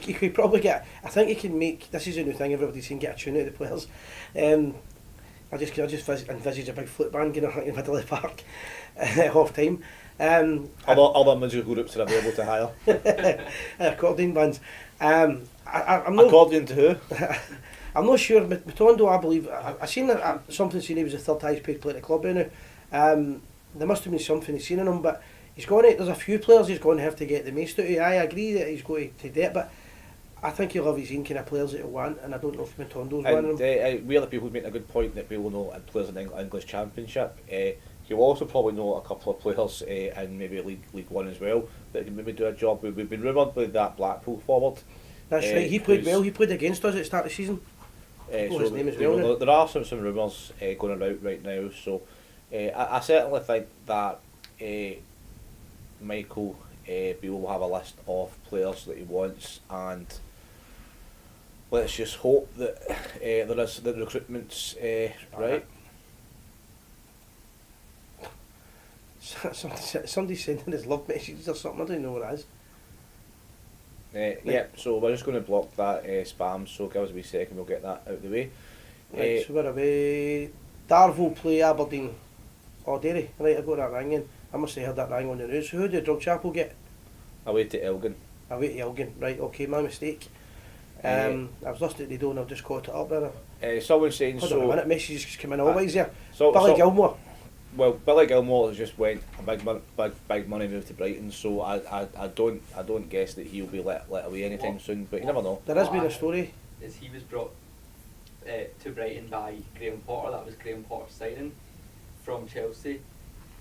S1: he could probably get. I think he can make. This is a new thing. Everybody's seen get a tune out of the players. I just envisage a big flute band going on in the middle of the park half time.
S2: Other musical groups are available to hire.
S1: Accordion bands. I'm not,
S2: accordion to who?
S1: I'm not sure. Matondo, I believe, I seen something saying he was the third highest paid player at the club now. There must have been something he's seen in him, but he's going to, there's a few players he's going to have to get the most out of. I agree that he's going to do it, but I think he'll have his own kind of players that he'll want, and I don't know if Matondo's one of them.
S2: We other people make a good point that we will know players in the English Championship. You'll also probably know a couple of players in maybe League One as well that can maybe do a job. We've been rumoured with that Blackpool forward.
S1: That's right, he played well, he played against us at the start of the season.
S2: So
S1: his name as well,
S2: know, there are some rumours going around right now, so I certainly think that Michael Beale will have a list of players that he wants, and let's just hope that the recruitment's right.
S1: Somebody's sending his love messages or something, I don't know what it is.
S2: Yeah, so we're just going to block that spam, so give us a wee second, we'll get that out of the way.
S1: Right, so we're away. Darvel play Aberdeen. Oh, Derry. Right, I got that ringing. I must have heard that ring on the news. Who did Drumchapel get?
S2: Away to Elgin.
S1: Away to Elgin. Right, okay, my mistake. I was listening to the door and I've just caught it up there.
S2: Someone's saying
S1: Hold on a minute, messages just come in always there.
S2: So,
S1: Billy Gilmore.
S2: Well, Billy Gilmore has just went a big money move to Brighton, so I don't guess that he'll be let away anytime soon. But you never know.
S1: There has been a story.
S3: Is he was brought to Brighton by Graham Potter. That was Graham Potter's signing from Chelsea.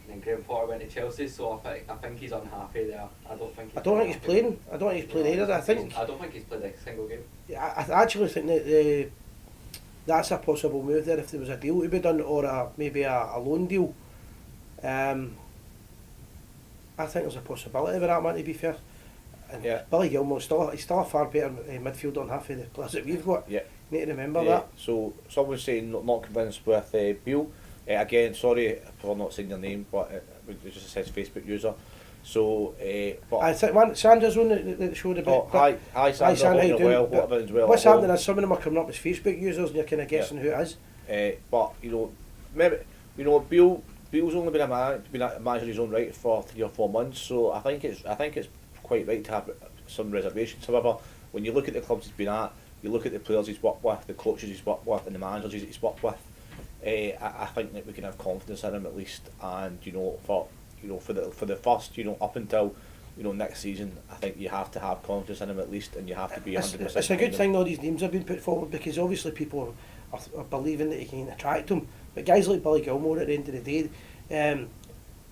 S3: And then Graham Potter went to Chelsea, so I think he's unhappy there. I don't think he's playing.
S1: I don't think he's playing either. I
S3: don't think he's played a single game.
S1: Yeah, I actually think that that's a possible move there if there was a deal to be done, or maybe a loan deal. I think there's a possibility of that, man, to be fair. And
S2: yeah.
S1: Billy Gilmore's he's still a far better midfielder than half of the players that we've got.
S2: Yeah.
S1: Need to remember that.
S2: So someone's saying not convinced with Beale. Again, sorry for not saying your name, but it just says Facebook user. So, but
S1: I think Sandra's on that showed a bit.
S2: Hi Sandra,
S1: how
S2: what's
S1: happening is some of them are coming up as Facebook users, and you're kind of guessing who it is.
S2: But maybe Beale's only been a manager in his own right for 3 or 4 months, so I think it's quite right to have some reservations. However, when you look at the clubs he's been at, you look at the players he's worked with, the coaches he's worked with, and the managers he's worked with, I think that we can have confidence in him at least. And for the first, up until next season, I think you have to have confidence in him at least, and you have to be 100%.
S1: It's a good thing all these names have been put forward, because obviously people are believing that he can attract them. But guys like Billy Gilmore, at the end of the day,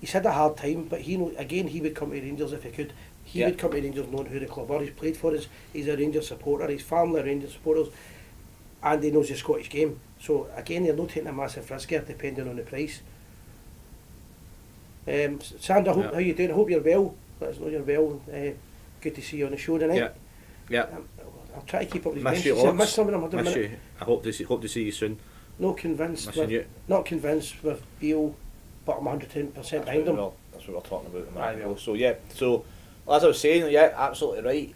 S1: he's had a hard time, but he would come to Rangers if he could. He would come to Rangers knowing who the club are. He's played for us. He's a Rangers supporter. His family are Rangers supporters, and he knows the Scottish game. So again, you're not taking a massive risk here, depending on the price. Sandra, how you doing? I hope you're well. Let us know you're well. Good to see you on the show tonight.
S2: Yeah.
S1: I'll try to keep up with
S2: Miss
S1: these
S2: you
S1: I missed some of them.
S2: Miss you. I hope to see you soon.
S1: Not convinced with Beale, but I'm 110% behind him.
S2: That's what we're talking about a minute ago. So so as I was saying, absolutely right.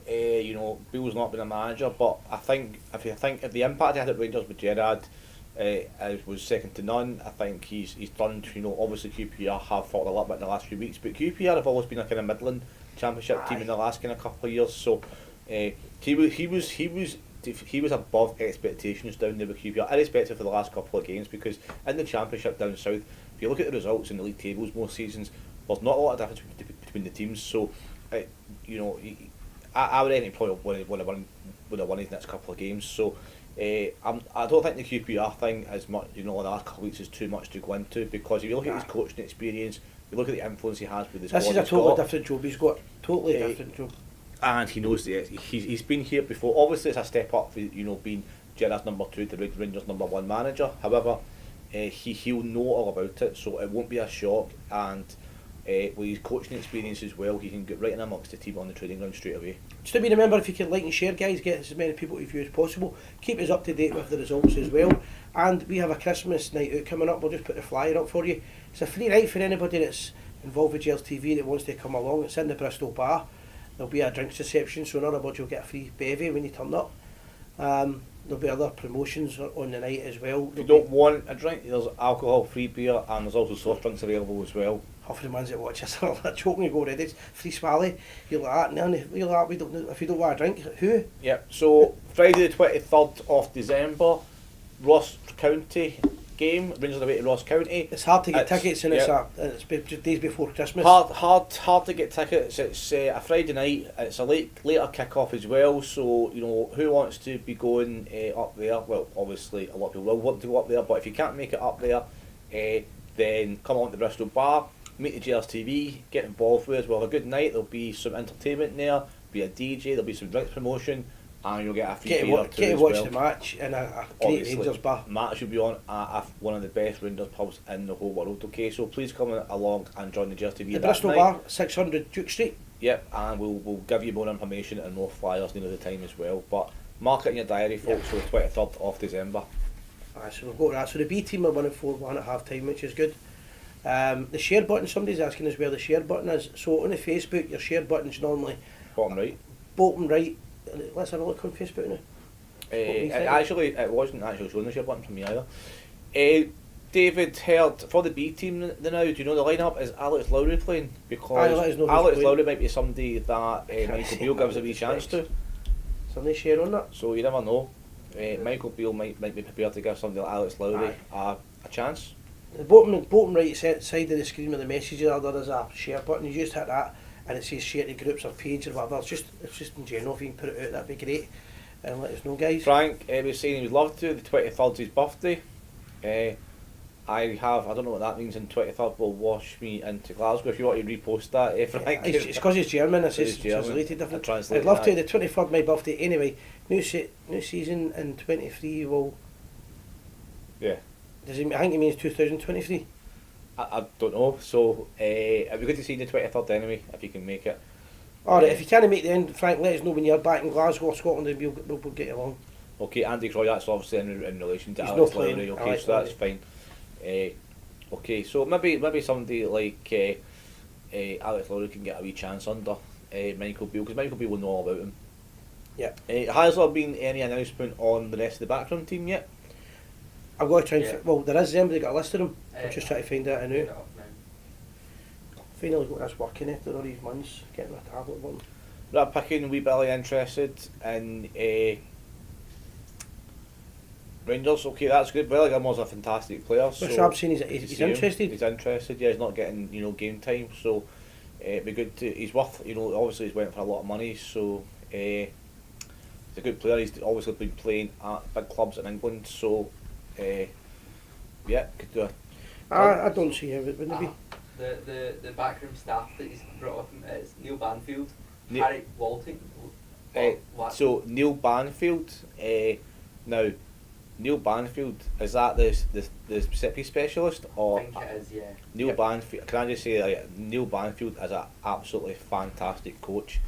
S2: Beale's not been a manager, but I think if the impact he had at Rangers with Gerrard was second to none. I think he's done. Obviously QPR have fought a little bit in the last few weeks, but QPR have always been a kind of Midland Championship team in the last kind of couple of years. So he was above expectations down there with QPR, irrespective of the last couple of games, because in the Championship down south, if you look at the results in the league tables most seasons, there's not a lot of difference between the teams. So I would think probably would have won his next couple of games. So I don't think the QPR thing is much. The last couple of weeks is too much to go into, because if you look at his coaching experience, you look at the influence he has with his.
S1: This is a totally different job he's got. Totally different job.
S2: And he knows that he's been here before. Obviously, it's a step up for being Gerrard's number 2 to Rangers' number 1 manager. However, he'll know all about it, so it won't be a shock. And with his coaching experience as well, he can get right in amongst the team on the training ground straight away.
S1: Just to be remember, if you can like and share, guys, get as many people to view as possible. Keep us up to date with the results as well. And we have a Christmas night out coming up. We'll just put the flyer up for you. It's a free night for anybody that's involved with Gers TV that wants to come along. It's in the Bristol Bar. There'll be a drinks reception, so in other words, you'll get a free bevy when you turn up. there'll be other promotions on the night as well.
S2: If you don't want a drink, there's alcohol-free beer, and there's also soft drinks available as well.
S1: Half of the ones that watch us are like choking and go already. It's free swally. You're like that, no, you're like, we don't know, if you don't want a drink, who?
S2: Yep, so Friday the 23rd of December, Ross County game, Rangers away to Ross County.
S1: It's hard to get tickets, and
S2: yep.
S1: it's days before Christmas.
S2: Hard to get tickets. It's a Friday night. It's a later kick-off as well, so you know who wants to be going up there. Well, obviously a lot of people will want to go up there, but if you can't make it up there, then come on to the Bristol Bar, meet the Gers TV, get involved with us. We'll have a good night. There'll be some entertainment there, be a DJ, there'll be some drinks promotion, and you'll get a free beer
S1: Get to watch the match in a great Rangers bar.
S2: Match will be on at one of the best Rangers pubs in the whole world. Okay, so please come along and join the Gers TV.
S1: The Bristol Bar, 600 Duke Street.
S2: Yep, and we'll give you more information and more flyers near the time as well. But mark it in your diary, folks, for the 23rd of December.
S1: So we'll go to that. So the B team are winning 4-1 at half time, which is good. The share button, somebody's asking us where the share button is. So on the Facebook, your share button's normally
S2: Bottom right.
S1: Bottom right. Let's have a look on Facebook now.
S2: It wasn't actually showing the share button for me either. David Heard, for the B team now, do you know the lineup is Alex Lowry playing? Because Alex Lowry might be somebody that Michael Beale gives a wee chance to.
S1: Somebody share on that?
S2: So you never know. Michael Beale might be prepared to give somebody like Alex Lowry a chance.
S1: The bottom right side of the screen with the messages are there is a share button. You just hit that and it says share to groups or page or whatever. It's just in general, if you can put it out, that'd be great. And let us know, guys.
S2: Frank was saying he would love to. The 23rd is his birthday. I don't know what that means. In 23rd will wash me into Glasgow. If you want to repost that, Frank.
S1: It's because he's German. It's translated different. I'd love to. The 23rd, my birthday. Anyway, new season in 23 will.
S2: Yeah.
S1: I think it means 2023.
S2: I don't know. So it'd be good to see you the 23rd anyway, if you can make it.
S1: Alright, if you can't make the end, Frank, let us know when you're back in Glasgow or Scotland, and we'll get you along.
S2: Okay, Andy Croy, that's obviously in relation to
S1: He's
S2: Alex
S1: not playing.
S2: Lowry. Okay, so that's fine. Okay, so maybe somebody like Alex Lowry can get a wee chance under Michael Beale, because Michael Beale will know all about him.
S1: Yeah.
S2: Has there been any announcement on the rest of the backroom team yet?
S1: I've got to try and well, there is them, they got a list of them. I'm just trying to find that now. Finally got this working after all these months, getting a tablet one.
S2: Right, picking wee Billy interested in Rangers. Okay, that's good. Billy Gilmore's a fantastic player. So
S1: I'm saying he's interested.
S2: He's interested. Yeah, he's not getting game time, so it'd be good to. He's worth obviously he's went for a lot of money, so he's a good player. He's obviously been playing at big clubs in England, so yeah, could do it.
S1: I don't see how it wouldn't be.
S3: The backroom staff that he's brought up is Neil Banfield, Harry Walting.
S2: So Neil Banfield, now Neil Banfield, is that the set piece specialist, or?
S3: I think it is, yeah.
S2: Neil Banfield. Can I just say Neil Banfield is an absolutely fantastic coach.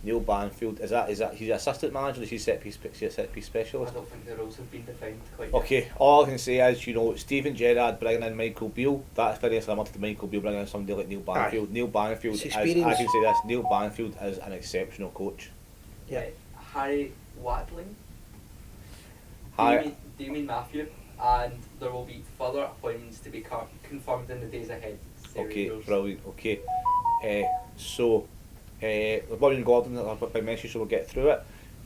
S2: Neil Banfield is that he's an assistant manager, or is he set piece specialist?
S3: I don't think the roles have been defined quite yet.
S2: Okay, all I can say is Stephen Gerrard bringing in Michael Beale, that's very similar to Michael Beale bringing in somebody like Neil Banfield. Neil Banfield is, I can say this, Neil Banfield is an exceptional coach.
S1: Yeah.
S3: Harry Watling, Damien Matthew, and there will be further appointments to be confirmed in the days ahead.
S2: Okay, brilliant. Okay, so with William Gordon, by mention, so we'll get through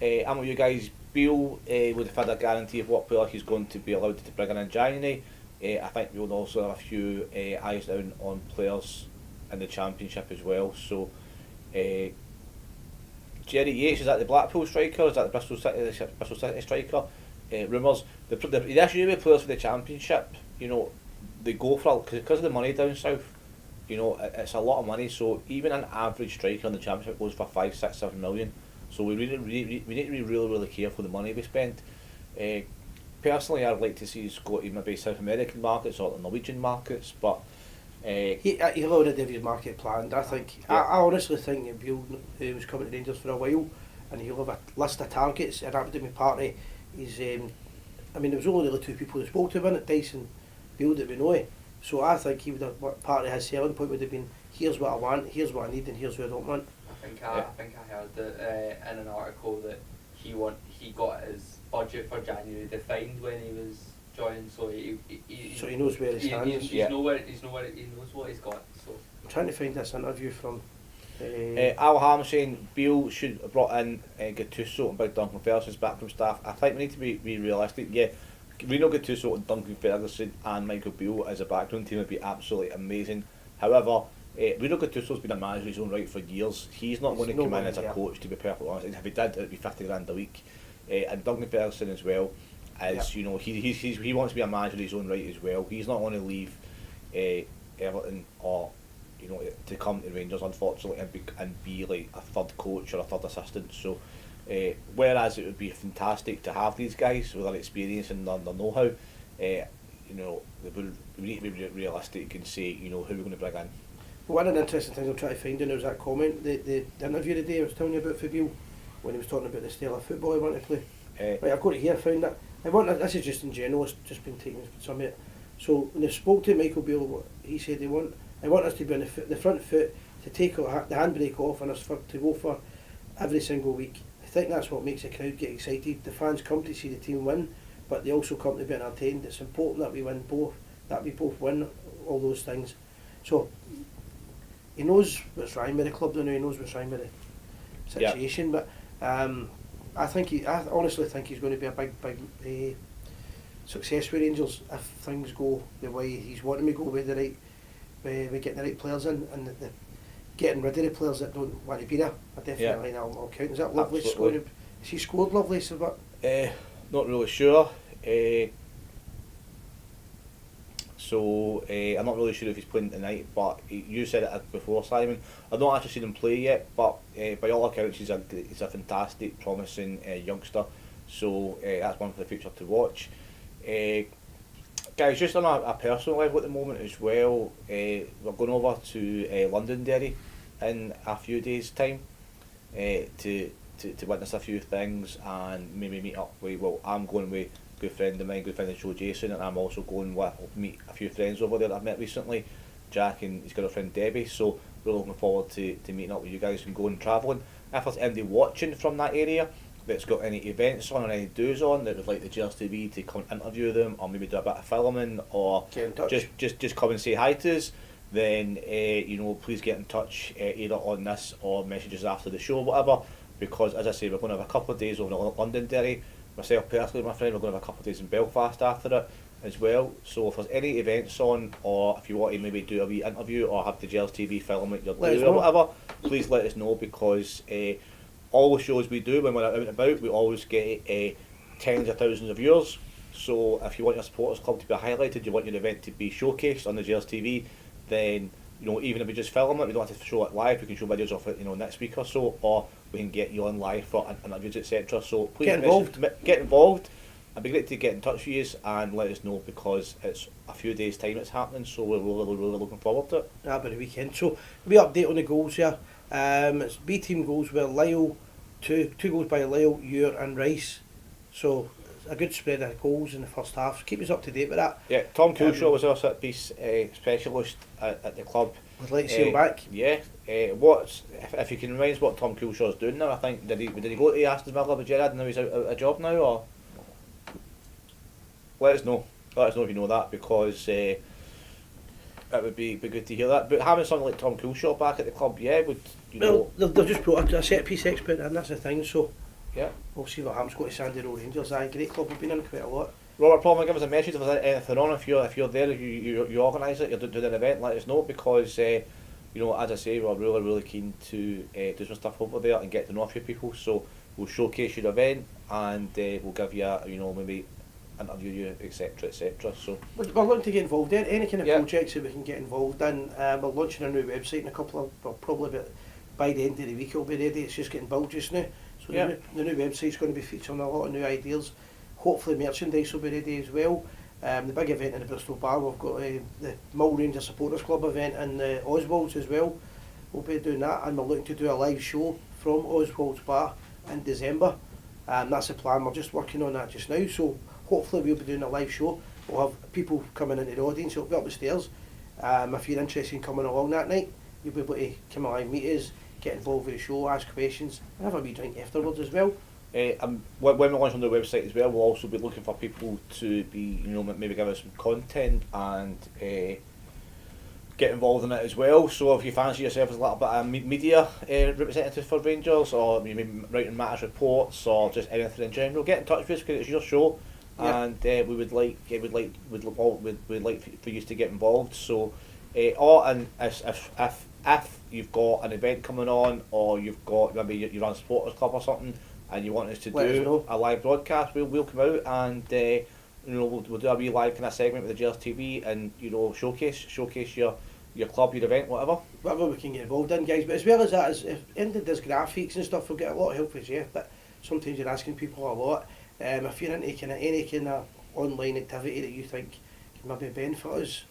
S2: it. I'm with you guys. Beale would have had a guarantee of what player he's going to be allowed to bring in January. I think we will also have a few eyes down on players in the Championship as well. So, Jerry Yates, is that the Blackpool striker? Is that the Bristol City striker? Rumours. The issue with players for the Championship, they go for, because of the money down south. It's a lot of money. So even an average striker in the Championship goes for 5, 6, 7 million. So we need to be really careful with the money we spend. Personally, I'd like to see us go to maybe South American markets or the Norwegian markets, but
S1: he'll already have his market planned. I think. Yeah. I honestly think that Beale was coming to Rangers for a while, and he'll have a list of targets. And after my party, he's. There was only the two people who spoke to him, Dyson, Beale, that we know. So I think he would have, part of his selling point would have been, here's what I want, here's what I need, and here's what I don't want.
S3: I think I heard that in an article that he got his budget for January defined when he was joined, so
S1: so he knows where he stands.
S3: He knows what he's got. So
S1: I'm trying to find this interview from.
S2: Al Ham saying Beale should have brought in Gattuso and Big Duncan Ferguson's backroom staff. I think we need to be realistic. Yeah, Reno Gattuso and Duncan Ferguson and Michael Beale as a backroom team would be absolutely amazing. However, Reno Gattuso's been a manager in his own right for years. He's not going to come in as a coach, to be perfectly honest. And if he did, it would be 50 grand a week. And Duncan Ferguson as well, as you know, he wants to be a manager in his own right as well. He's not going to leave Everton or to come to Rangers, unfortunately, and be like a third coach or a third assistant. So, whereas it would be fantastic to have these guys with their experience and their know-how, we need to be realistic and say, who we're going to bring in.
S1: One of the interesting things I'm trying to find in was that comment, the interview today I was telling you about for Beale, when he was talking about the style of football he wanted to play. Right, I've got it here, found that. This is just in general, it's just been taken from it. So when they spoke to Michael Beale, he said I want us to be on the front foot, to take the handbrake off and us to go for every single week. I think that's what makes the crowd get excited. The fans come to see the team win, but they also come to be entertained. It's important that we win both, that we both win all those things. So he knows what's wrong with the club, he knows what's wrong with the situation, but I honestly think he's going to be a big success with Rangers if things go the way he's wanting to go, with getting the right players in and getting rid of the players that don't want to be there. I definitely I'll count. Is that Lovely scoring? Has he scored, Lovely? So what?
S2: Not really sure. I'm not really sure if he's playing tonight, but you said it before, Simon. I've not actually seen him play yet, but by all accounts he's a fantastic, promising youngster. So that's one for the future to watch. Guys, just on a personal level at the moment as well, we're going over to Londonderry in a few days' time to witness a few things and maybe meet up with, I'm going with a good friend of the show, Jason, and I'm also going with meet a few friends over there that I've met recently, Jack and his girlfriend Debbie, so we're looking forward to meeting up with you guys and going travelling. If there's anybody watching from that area that's got any events on or any do's on that would like the Gers TV to come and interview them, or maybe do a bit of filming, or just come and say hi to us, then please get in touch either on this or messages after the show, whatever, because as I say, we're going to have a couple of days over in Londonderry. Myself personally, my friend, we're going to have a couple of days in Belfast after it as well. So if there's any events on, or if you want to maybe do a wee interview or have the Gers TV film at your do or whatever, please let us know, because all the shows we do when we're out and about, we always get tens of thousands of viewers. So if you want your supporters club to be highlighted, you want your event to be showcased on the Gers TV, then even if we just film it, we don't have to show it live. We can show videos of it, next week or so, or we can get you on live for interviews, etc. So please get involved. It'd be great to get in touch with you and let us know, because it's a few days' time it's happening, so we're really looking forward to it.
S1: About the weekend. So we update on the goals here. It's B team goals with Lyle, two goals by Lyle, Ure and Rice. So a good spread of goals in the first half. So keep us up to date with that.
S2: Yeah, Tom Coulshaw was our set piece specialist at the club.
S1: We'd like to see him back.
S2: Yeah. If you can remind us what Tom Coulshaw's doing now? I think did he go to Aston Villa with Gerrard and now he's out of a job now, or? Let us know if you know that, because it would be good to hear that. But having someone like Tom Coulshaw back at the club, would
S1: they've just brought a set piece expert in, that's the thing. So
S2: yeah,
S1: we'll see what happens. Go to Sandy Row Rangers. Great club, we've been in quite a lot.
S2: Robert Plummer, give us a message if there's anything on. If you're there, you organise it, you're doing an event, let us know, because as I say, we're really keen to do some stuff over there and get to know a few people. So we'll showcase your event and we'll give you maybe interview you, etc. So
S1: we're looking to get involved in any kind of projects that we can get involved in. We're launching a new website in a couple of probably by the end of the week it'll be ready. It's just getting built just now. So the new website's going to be featuring a lot of new ideas. Hopefully merchandise will be ready as well. The big event in the Bristol Bar, we've got the Mull Ranger Supporters Club event in Oswald's as well. We'll be doing that, and we're looking to do a live show from Oswald's Bar in December. That's the plan. We're just working on that just now. So hopefully we'll be doing a live show. We'll have people coming into the audience. It'll be up the stairs. If you're interested in coming along that night, you'll be able to come along, meet us, get involved with the show, ask questions, and have a wee drink afterwards as well.
S2: When we launch on the website as well, we'll also be looking for people to be, maybe give us some content and get involved in it as well. So if you fancy yourself as a little bit of media representative for Rangers, or maybe writing matters reports, or just anything in general, get in touch with us because it's your show, and we would like for you to get involved. So, and if you've got an event coming on, or you've got maybe you run a supporters club or something, and you want us to do a live broadcast, we'll come out and we'll do a wee live kind of segment with the Gers TV, and showcase your club, your event, whatever
S1: we can get involved in, guys. But as well as that, if anyone does graphics and stuff, we'll get a lot of help with you. But sometimes you're asking people a lot. If you're into any kind of online activity that you think can maybe benefit us,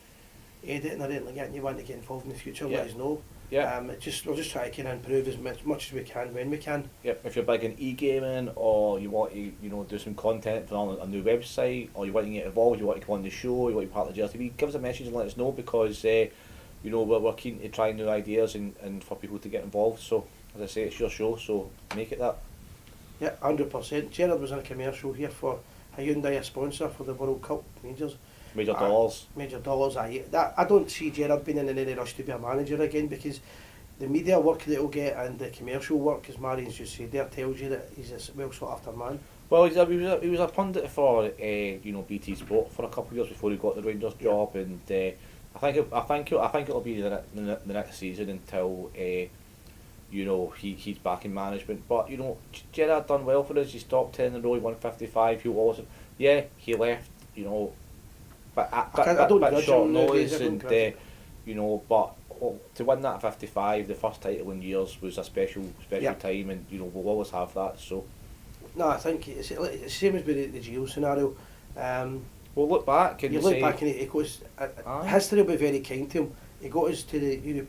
S1: editing or anything like that, and you want to get involved in the future, let us know.
S2: Yeah.
S1: We'll just try to kind of improve as much as we can when we can.
S2: Yep. If you're big in e-gaming, or you want to do some content for a new website, or you want to get involved, you want to come on the show, you want to be part of the Gers TV, give us a message and let us know, because we're keen to try new ideas and for people to get involved. So as I say, it's your show, so make it that.
S1: Yeah, 100%. Gerard was in a commercial here for Hyundai, a sponsor for the World Cup Rangers.
S2: Major dollars.
S1: I don't see Gerard being in any rush to be a manager again, because the media work that he'll get and the commercial work, as Marian's just said there, tells you that he's a well sought after man.
S2: Well, he was a pundit for BT Sport for a couple of years before he got the Rangers job, and I think it'll be the next season until he's back in management. But Gerard done well for us. He's top 10 in a row. He won 55. He left. But I don't bit short notice, and but to win that 55, the first title in years, was a special time, and we'll always have that. So
S1: no, I think it's the same as with the Gio scenario.
S2: We'll look back and
S1: it goes. History will be very kind to him. He got us to the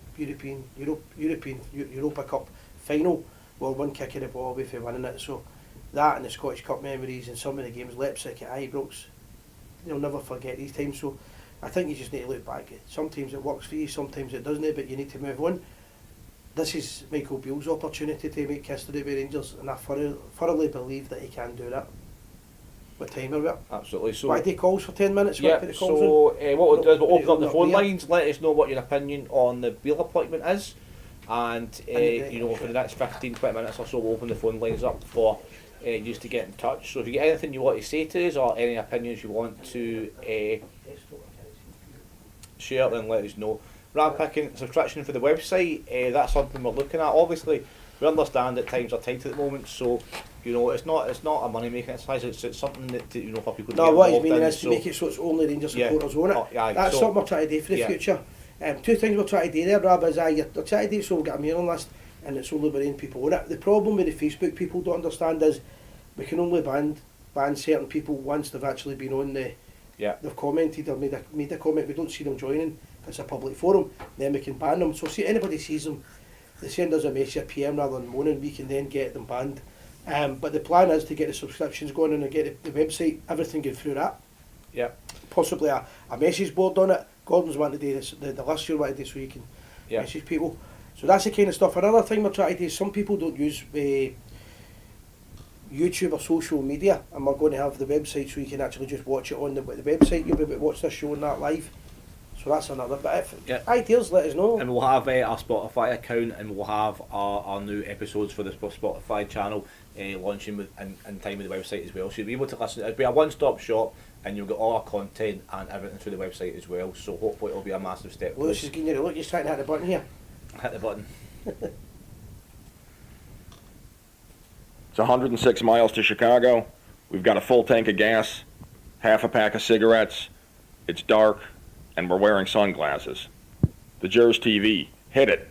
S1: Europa Cup final. Well, one kick of the ball away from winning it. So that and the Scottish Cup memories and some of the games, Leipzig at Ibrox, you'll never forget these times. So I think you just need to look back. Sometimes it works for you, sometimes it doesn't, but you need to move on. This is Michael Beale's opportunity to make history with Rangers, and I thoroughly believe that he can do that. What time are we at?
S2: Absolutely. So
S1: why do calls for 10 minutes?
S2: Yeah, so what we'll do is we'll open up the phone lines, let us know what your opinion on the Beale appointment is, and for the next 15-20 minutes or so, we'll open the phone lines up for you to get in touch. So if you get anything you want to say to us, or any opinions you want to share, then let us know. Rather picking subscription for the website, that's something we're looking at. Obviously, we understand that times are tight at the moment, so it's not a money making exercise. It's something that for people to get
S1: what he's
S2: involved
S1: meaning
S2: in.
S1: is to make it so it's only Rangers supporters own it. That's
S2: so,
S1: something we're trying to do for the future. Two things we're trying to do there, Rob, is you're trying to do so we'll get a mailing list, and it's only Bahrain people own it. The problem with the Facebook people don't understand is we can only ban certain people once they've actually been on they've commented or made a comment. We don't see them joining. It's a public forum, then we can ban them. So see, anybody sees them, they send us a message, PM rather than moaning, we can then get them banned. But the plan is to get the subscriptions going and get the website, everything going through that.
S2: Yeah.
S1: Possibly a message board on it. Gordon's wanted to do this, the last year wanted to do so you can message people. So that's the kind of stuff. Another thing we're trying to do is some people don't use YouTube or social media, and we're going to have the website so you can actually just watch it on the website. You'll be able to watch this show on that live. So that's another. But if ideas, let us know.
S2: And we'll have our Spotify account, and we'll have our new episodes for the Spotify channel launching in time with the website as well. So you'll be able to listen. It'll be a one-stop shop, and you'll get all our content and everything through the website as well. So hopefully it'll be a massive step.
S1: Lewis is giving you a look. You're trying to hit the button here.
S2: Hit the button.
S4: It's 106 miles to Chicago. We've got a full tank of gas, half a pack of cigarettes. It's dark, and we're wearing sunglasses. The Gers TV. Hit it.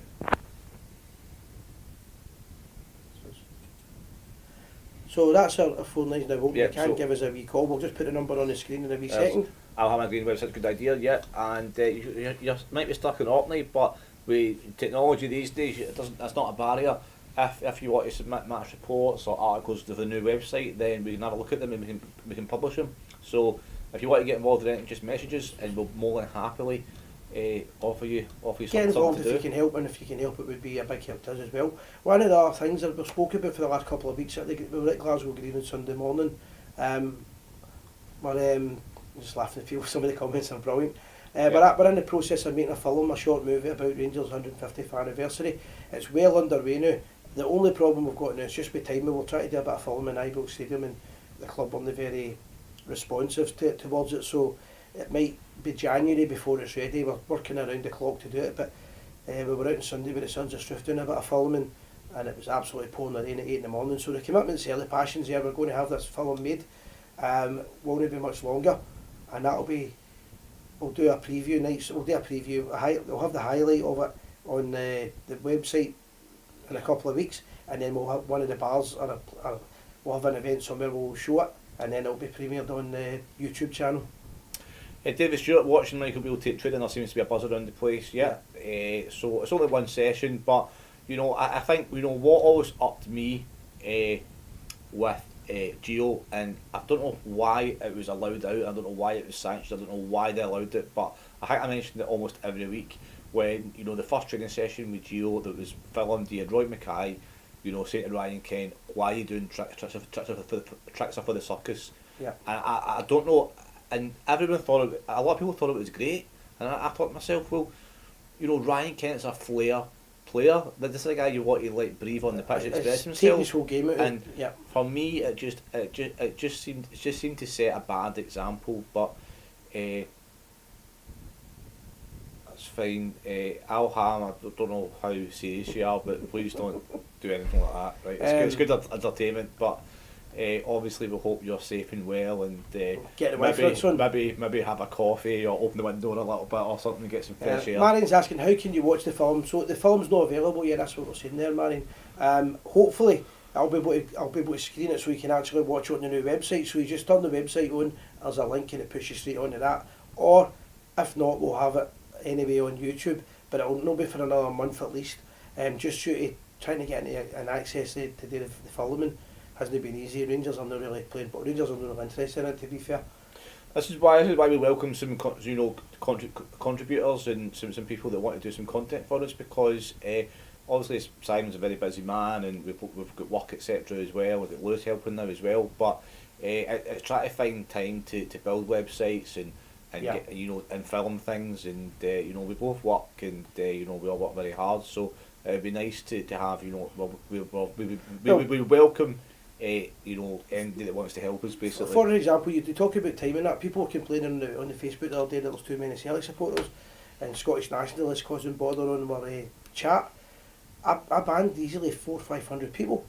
S1: So that's our phone lines now. You can give us a wee call. We'll just put the number on the screen in a wee second.
S2: I'll have my green website's a good idea, and you might be stuck in Orkney, but with technology these days, that's not a barrier. If you want to submit match reports or articles to the new website, then we can have a look at them and we can publish them. So if you want to get involved in it, just message us, and we'll more than happily offer you
S1: Get involved
S2: something
S1: if
S2: to
S1: you
S2: do.
S1: can help, and if you can help, it would be a big help to us as well. One of the other things that we've spoken about for the last couple of weeks, we were at Glasgow Green on Sunday morning. We're just laughing at people. Some of the comments are brilliant. We're in the process of making a film, a short movie about Rangers' 150th anniversary. It's well underway now. The only problem we've got now is just with timing. We'll try to do a bit of film in Ibrox Stadium, and the club aren't very responsive towards it, so it might be January before it's ready. We're working around the clock to do it, but we were out on Sunday with the Sons of Struth doing a bit of filming, and it was absolutely pouring rain at 8 in the morning. So the commitment's early, passion's there. We're going to have this film made. Won't be much longer, and that'll be. We'll do a preview night. We'll do a preview. We'll have the highlight of it on the website in a couple of weeks, and then we'll have one of the bars we'll have an event somewhere where we'll show it, and then it'll be premiered on the YouTube channel.
S2: David Stewart watching Michael Beale take training. There seems to be a buzz around the place. So it's only one session, but I think what always upped me with Geo, and I don't know why it was allowed out. I don't know why it was sanctioned. I don't know why they allowed it, but I think I mentioned it almost every week when the first training session with Geo that was filmed. You had Roy Mackay, saying to Ryan Kent, "Why are you doing tricks for the circus?"
S1: Yeah.
S2: And I don't know. And everyone thought a lot of people thought it was great, and I thought to myself, well, Ryan Kent's a flair player. This is a guy you want to breathe on the pitch, express himself.
S1: Take his whole game out.
S2: And for me, it just seemed to set a bad example. But that's fine. Al Ham, I don't know how serious you are, but please don't do anything like that. Right? It's good entertainment, but. Obviously we hope you're safe and well, and
S1: get away from
S2: maybe have a coffee or open the window a little bit or something to get some fresh air.
S1: Marion's asking how can you watch the film. So the film's not available yet. That's what we're saying there, Marion. Hopefully I'll be able to screen it so you can actually watch it on the new website. So you just turn the website on. There's a link and it pushes you straight onto that. Or if not, we'll have it anyway on YouTube. But it'll not be for another month at least. Just trying to get an access to do the filming. Hasn't been easy. Rangers are not really playing, but Rangers are not really interested in it, to be fair.
S2: This is why we welcome some contributors and some people that want to do some content for us, because obviously Simon's a very busy man, and we've got work etc. as well. We've got Lewis helping now as well, but it's trying to find time to build websites and get, and film things, and we both work, and we all work very hard, so it'd be nice to have we welcome anybody that wants to help us, basically.
S1: For example, you talk about time and that. People were complaining on the Facebook the other day that there's too many Celtic supporters and Scottish nationalists causing bother on our chat. I banned easily 400 or 500 people.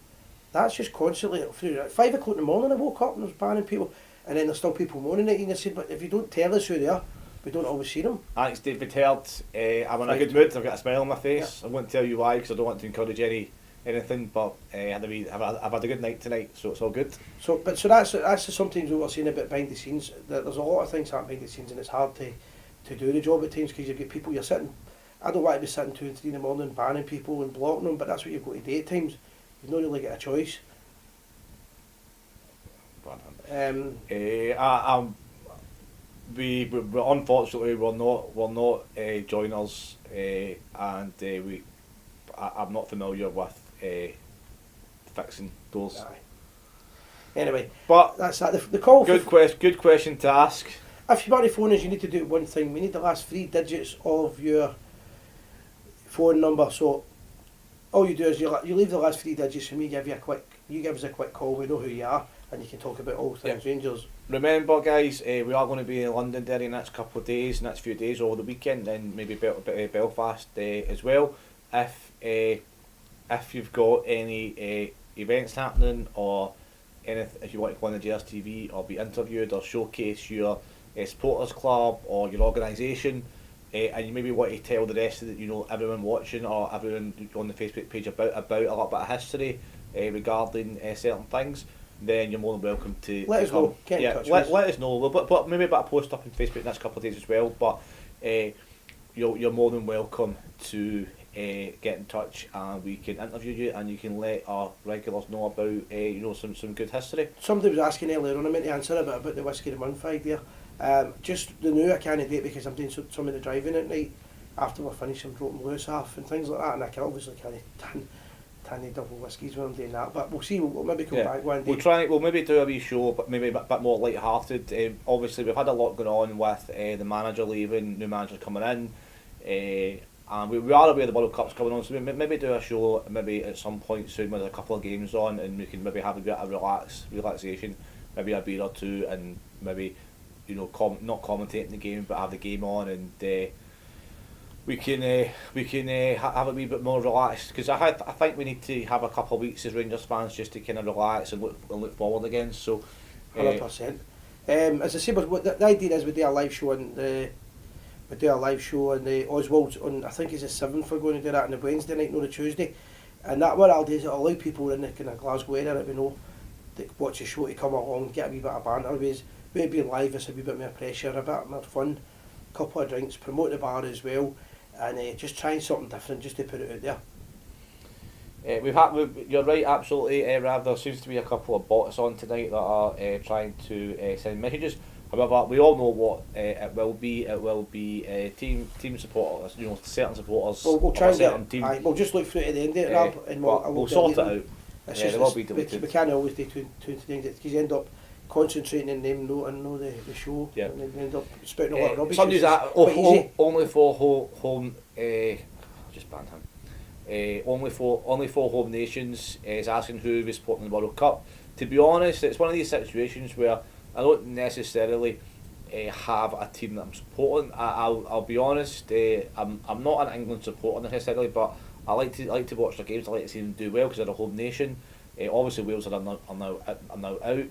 S1: That's just constantly through. At 5 o'clock in the morning I woke up and I was banning people, and then there's still people moaning at you, and I said, but if you don't tell us who they are, we don't always see them.
S2: Thanks, David Herd. I'm in a good mood. I've got a smile on my face. I won't tell you why, because I don't want to encourage anything, but I've had a good night tonight, so it's all good.
S1: So that's sometimes what we're saying about behind the scenes. That there's a lot of things happening behind the scenes, and it's hard to do the job at times because you've got people you're sitting. I don't want to be sitting 2 and 3 in the morning banning people and blocking them, but that's what you've got to do at times. You've not really got a choice.
S2: We unfortunately we're not joiners, and I'm not familiar with fixing doors.
S1: Aye. Anyway,
S2: but
S1: that's that. The call.
S2: Good question to ask.
S1: If you want to phone us, you need to do one thing. We need the last 3 digits of your phone number. So all you do is you leave the last 3 digits, and you give us a quick call. We know who you are, and you can talk about all things Rangers.
S2: Remember, guys, we are going to be in London during the next couple of days, next few days over the weekend, and maybe Belfast as well. If you've got any events happening, or anything, if you want to go on the Gers TV or be interviewed or showcase your supporters club or your organisation, and you maybe want to tell the rest of everyone watching or everyone on the Facebook page about a little bit of history regarding certain things, then you're more than welcome to
S1: let us know. Get in touch with us.
S2: Let us know. We'll put maybe a post up on Facebook next couple of days as well. But you're more than welcome to get in touch, and we can interview you, and you can let our regulars know about some good history.
S1: Somebody was asking earlier on, I meant to answer a bit about the Whiskey of the Month idea. Just the new I can't do it because I'm doing some of the driving at night after we're finished. I'm dropping loose off and things like that, and I can obviously can't double whiskies when I'm doing that. But we'll see. We'll maybe come back one day.
S2: We'll maybe do a wee show, but maybe a bit more light-hearted. Obviously, we've had a lot going on with the manager leaving, new manager coming in, and we are aware the World Cup's coming on. So we maybe do a show maybe at some point soon with a couple of games on, and we can maybe have a bit of relaxation, maybe a beer or two, and maybe not commentating the game, but have the game on, and we can have a wee bit more relaxed, because I think we need to have a couple of weeks as Rangers fans just to kind of relax and look forward again. So
S1: 100%. As I say, but the idea is we do a live show on the Oswald's on, I think it's the 7th. We're going to do that on the Wednesday night, not the Tuesday, and that what I'll do is I'll allow people in the kind of Glasgow area that we know that watch the show to come along, get a wee bit of banter. Otherwise, maybe live is a wee bit more pressure, a bit more fun, couple of drinks, promote the bar as well, and just trying something different just to put it out there.
S2: You're right, absolutely, Rav. There seems to be a couple of bots on tonight that are trying to send messages. However, we all know what it will be. It will be team supporters, certain supporters.
S1: We'll try and
S2: certain team.
S1: we'll just look through it at the end of it, Rab, and
S2: we'll sort it out. They will be deleted.
S1: We can't always do two things because you end up concentrating on them, know the show,
S2: yeah.
S1: and then you end up spouting a lot of rubbish.
S2: Some use that only for home. Just banned him. Only for home nations is asking who is supporting the World Cup. To be honest, it's one of these situations where I don't necessarily have a team that I'm supporting. I'll be honest. I'm not an England supporter necessarily, but I like to watch their games. I like to see them do well because they're a home nation. Obviously Wales are now out.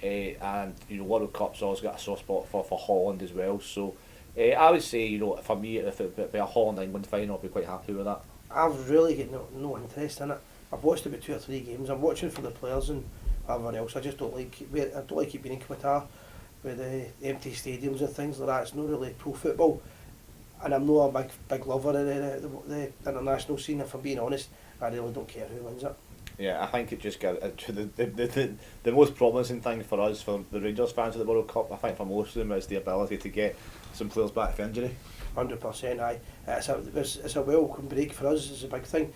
S2: And World Cup's always got a soft spot for Holland as well. So I would say for me, if it be a Holland England final, I'd be quite happy with that. I've
S1: really got no interest in it. I've watched about 2 or 3 games. I'm watching for the players and everyone else. I just don't like it being in Qatar with the empty stadiums and things like that. It's not really pro football, and I'm not a big lover of the international scene. If I'm being honest, I really don't care who wins it.
S2: Yeah, I think it just got the most promising thing for us, for the Rangers fans of the World Cup, I think for most of them, is the ability to get some players back from injury.
S1: 100%, aye. It's a welcome break for us. It's a big thing.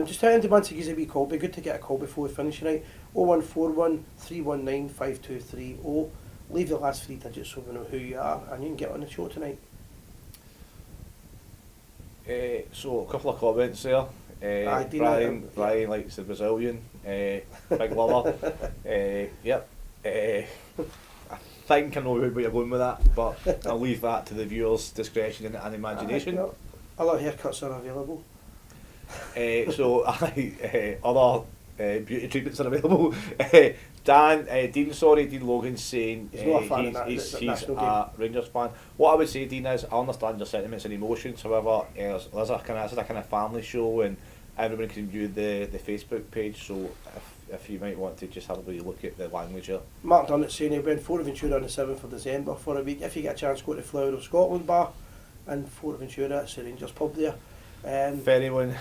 S1: Just trying to once give us a wee call. Be good to get a call before we finish tonight. 0141 319 5230. Leave the last 3 digits so we know who you are, and you can get on the show tonight.
S2: So a couple of comments there. Brian likes the Brazilian, big lover. Yep. I think I know where you're going with that, but I'll leave that to the viewers' discretion and imagination.
S1: Other haircuts are available.
S2: Other beauty treatments are available. Dean Logan's saying he's a Rangers fan. What I would say, Dean, is I understand your sentiments and emotions. However, this is a kind of family show, and everyone can view the Facebook page. So if you might want to just have a wee look at the language here. Mark
S1: Dunnett saying he'll be in Fuerteventura on the 7th of December for a week. If you get a chance, go to Flower of Scotland bar in Fuerteventura. It's the Rangers pub there.
S2: If anyone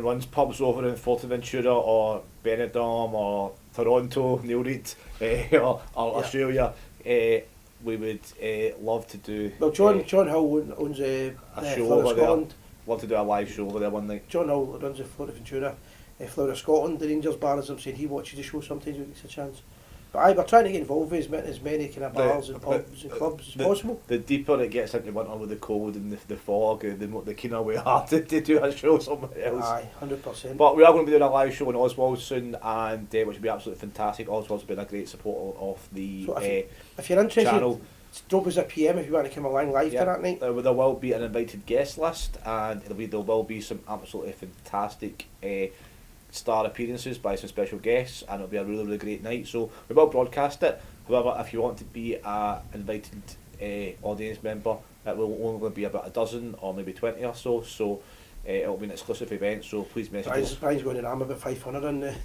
S2: runs pubs over in Fuerteventura or Benidorm or Toronto, Neil Reid, or Australia, we would love to do.
S1: Well, John Hill owns a
S2: show over there. Love to do a live show over there one night.
S1: John Hill runs a Fuerteventura, Flower of Scotland. The Rangers bar, as I'm saying, he watches the show sometimes when he gets a chance. But we're trying to get involved with as many kind of bars and pubs and clubs as possible.
S2: The deeper it gets into winter with the cold and the fog, the keener we are to do a show somewhere else.
S1: Aye, 100%.
S2: But we are going to be doing a live show in Oswald soon, and which will be absolutely fantastic. Oswald's been a great supporter of the
S1: if you're interested,
S2: channel.
S1: Drop us a PM if you want to come along live to that night.
S2: There will be an invited guest list, and there will be some absolutely fantastic star appearances by some special guests, and it'll be a really, really great night. So we will broadcast it. However, if you want to be an invited audience member, it will only be about a dozen or maybe 20 or so. So it'll be an exclusive event. So please message us.
S1: Brian's going to ram about 500 on the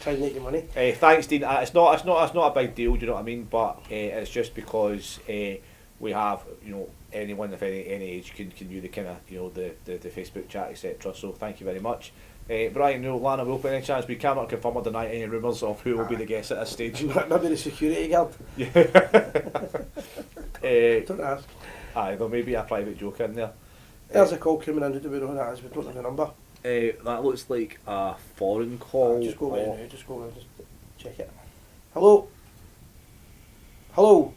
S1: try and make your money.
S2: Thanks, Dean. It's not a big deal. Do you know what I mean? But it's just because we have anyone of any age can view the kind of the Facebook chat, etc. So thank you very much. Brian, no, Lana Wolf, any chance we cannot confirm or deny any rumours of who will be the guest at this stage?
S1: Maybe the security guard. Don't ask.
S2: Aye, there may be a private joke in there.
S1: There's a call coming in. Do we know who that is? We don't have the number.
S2: That looks like a foreign call.
S1: Just go away now. Just go away. Just check it. Hello. Hello.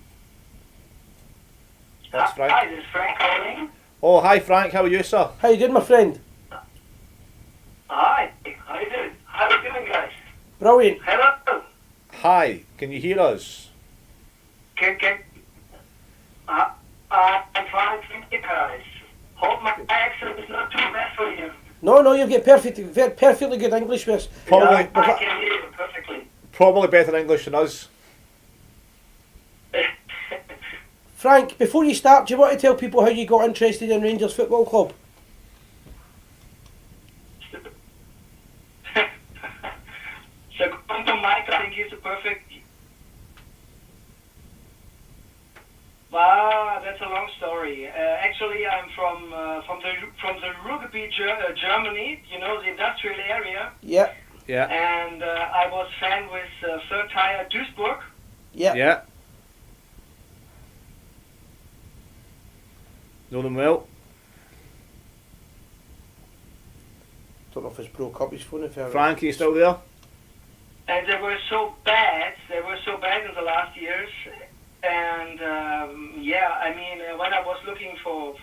S2: That's Frank.
S5: Hi, this is Frank calling.
S2: Oh, hi Frank, how are you, sir?
S1: How you doing, my friend?
S5: Hi, how you doing? How you doing, guys?
S1: Brilliant.
S5: Hello.
S2: Hi, can you hear us?
S5: I'm fine, thank you, guys. Hope my accent is not too bad for you.
S1: No, you get perfectly good English with us.
S2: Probably,
S5: Yeah, I can hear you perfectly.
S2: probably better English than us.
S1: Frank, before you start, do you want to tell people how you got interested in Rangers Football Club?
S5: So come to Mike, I think he's the perfect. That's a long story. Actually, I'm from the Ruhrgebiet, Germany. You know, the industrial area.
S1: Yeah.
S2: Yeah.
S5: And I was fan with Third Tier Duisburg.
S1: Yeah.
S2: Yeah. Know them well.
S1: Don't know if it's broke up his phone.
S2: Frank, are you still there?
S5: And they were so bad. They were so bad in the last years. And yeah, I mean, when I was looking for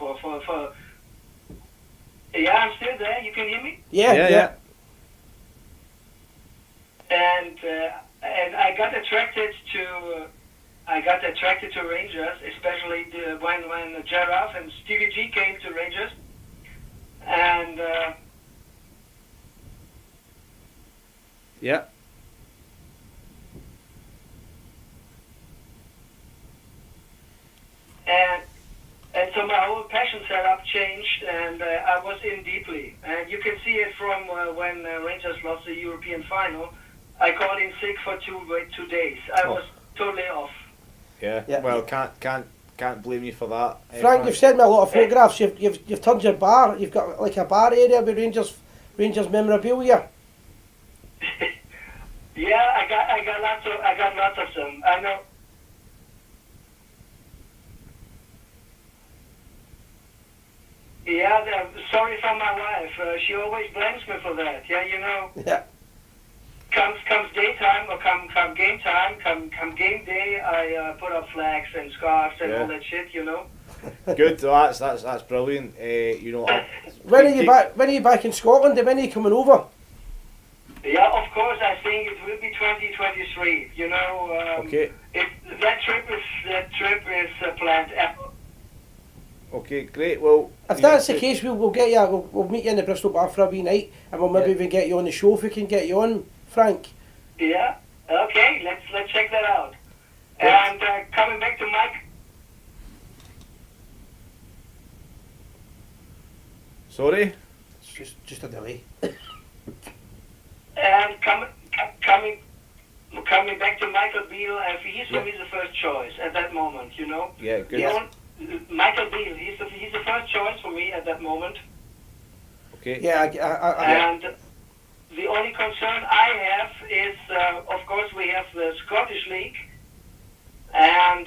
S5: yeah, I'm still there. You can hear me.
S1: Yeah.
S5: And I got attracted to Rangers, especially when Giraffe and Stevie G came to Rangers, and
S2: Yeah.
S5: and so my whole passion setup changed, and I was in deeply. And you can see it from when Rangers lost the European final. I called in sick for 2 days. I was totally off.
S2: Yeah.
S1: Yeah.
S2: Well, can't blame you for that.
S1: Frank, you've sent me a lot of photographs. You've turned your bar. You've got like a bar area with Rangers memorabilia.
S5: Yeah, I got lots of them. I know. Yeah, sorry for my wife. She always blames me for that. Yeah, you know.
S1: Yeah.
S5: Comes daytime or come game time, come game day, I put up flags and scarves and all that shit. You know.
S2: Good. That's brilliant. You know.
S1: When are you back? When are you back in Scotland? And when are you coming over?
S5: Yeah, of course. I think it will be 2023. You know.
S2: Okay.
S5: That trip is planned.
S2: Okay, great. Well,
S1: If that's the case, we'll get you. We'll meet you in the Bristol bar for a wee night, and we'll maybe even get you on the show if we can get you on, Frank.
S5: Yeah. Okay. Let's check that out. And coming back to Mike.
S2: Sorry.
S1: It's just a delay.
S5: And coming back to Michael Beale, he's for me the first choice at that moment. You know.
S2: Yeah. Good.
S5: Michael Beale, he's the first choice for me at that moment.
S2: Okay.
S1: Yeah.
S5: And the only concern I have is, of course, we have the Scottish League, and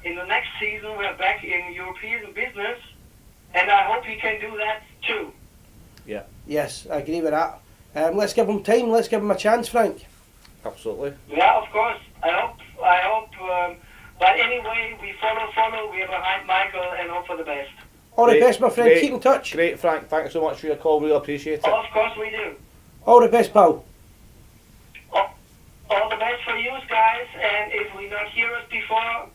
S5: in the next season we're back in European business, and I hope he can do that too.
S2: Yeah.
S1: Yes, I agree with that. Let's give him time. Let's give him a chance, Frank.
S2: Absolutely.
S5: Yeah, of course. I hope. But anyway, we follow. We are behind Michael and hope for the best.
S1: All the
S2: Great,
S1: best, my friend.
S2: great,
S1: Keep in touch.
S2: Great, Frank. Thanks so much for your call. Really appreciate it.
S5: Of course we do.
S1: All the best, pal.
S5: All the best for you guys, and if we not hear us before,